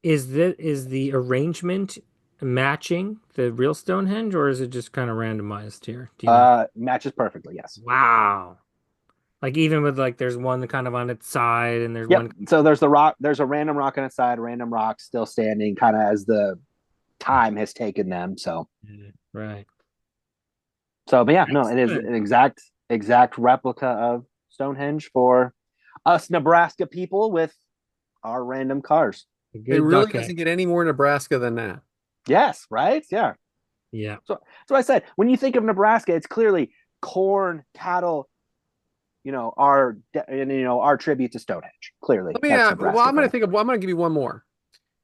is the arrangement matching the real Stonehenge, or is it just kind of randomized here? Do you know? Matches perfectly, yes. Wow. Like even with like there's one kind of on its side and there's Yep. one. So there's the rock, there's a random rock on its side, random rock still standing, kind of as the time has taken them. So Right. but yeah, no, it is Excellent. an exact replica of Stonehenge for us Nebraska people with our random cars. A It good really duck doesn't egg. get any more Nebraska than that. Yes, right? Yeah. Yeah. So I said, when you think of Nebraska, it's clearly corn, cattle, our tribute to Stonehenge. Clearly, Let me that's well, Nebraska. I'm going to give you one more.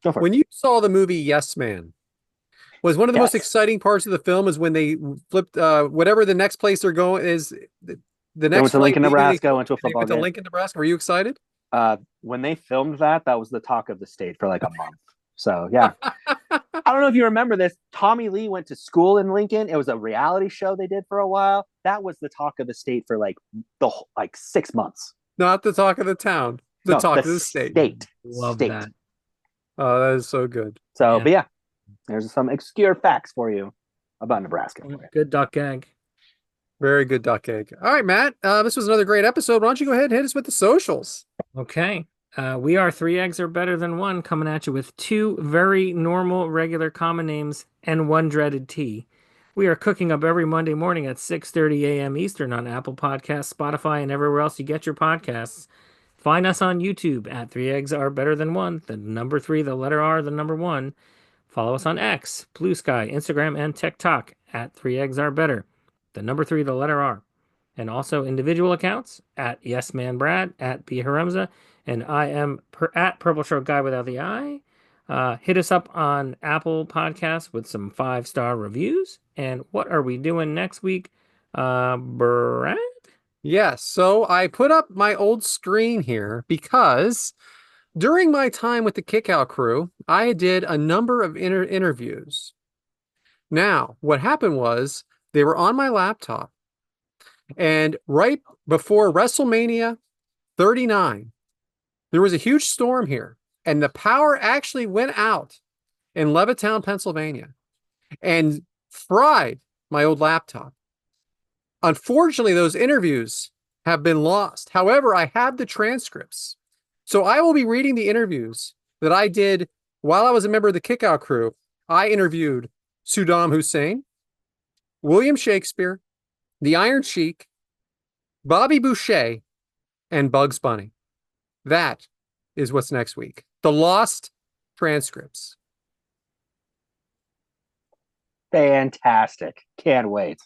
Go for it. When you saw the movie Yes Man, was one of the most Yes. exciting parts of the film is when they flipped whatever the next place they're going is the They next went to flight Lincoln, leaving, Nebraska, went to a they football went to game. Lincoln, Nebraska. Were you excited? When they filmed that was the talk of the state for like a month. So yeah. I don't know if you remember this. Tommy Lee went to school in Lincoln. It was a reality show they did for a while. That was the talk of the state for like 6 months. Not the talk of the town, the No, talk the of the state. Love State. that. Oh, that is so good. So, Yeah. but yeah, there's some obscure facts for you about Nebraska. Good duck egg. Very good duck egg. All right, Matt. This was another great episode. Why don't you go ahead and hit us with the socials? Okay. We are Three Eggs Are Better Than One, coming at you with two very normal, regular, common names and one dreaded tea. We are cooking up every Monday morning at 6:30 a.m. Eastern on Apple Podcasts, Spotify, and everywhere else you get your podcasts. Find us on YouTube at Three Eggs Are Better Than One, the number three, the letter R, the number one. Follow us on X, Blue Sky, Instagram, and TikTok at Three Eggs Are Better, the number three, the letter R. And also individual accounts at YesManBrad, at B Haremza, and I am at Purple Shirt Guy without the I. Hit us up on Apple Podcasts with some 5-star reviews. And what are we doing next week, Brad? Yes. So I put up my old screen here because during my time with the Kickout crew, I did a number of interviews. Now, what happened was they were on my laptop, and right before WrestleMania 39, there was a huge storm here, and the power actually went out in Levittown, Pennsylvania, and fried my old laptop. Unfortunately, those interviews have been lost. However, I have the transcripts. So I will be reading the interviews that I did while I was a member of the Kickout crew. I interviewed Saddam Hussein, William Shakespeare, the Iron Sheik, Bobby Boucher, and Bugs Bunny. That is what's next week. The lost transcripts. Fantastic. Can't wait.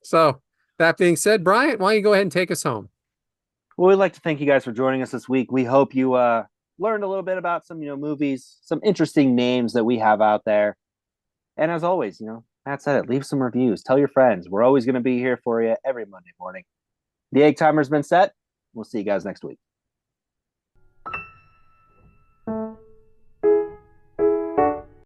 So that being said, Bryant, why don't you go ahead and take us home? Well, we'd like to thank you guys for joining us this week. We hope you learned a little bit about some, movies, some interesting names that we have out there. And as always, Matt said it, leave some reviews. Tell your friends. We're always going to be here for you every Monday morning. The egg timer's been set. We'll see you guys next week.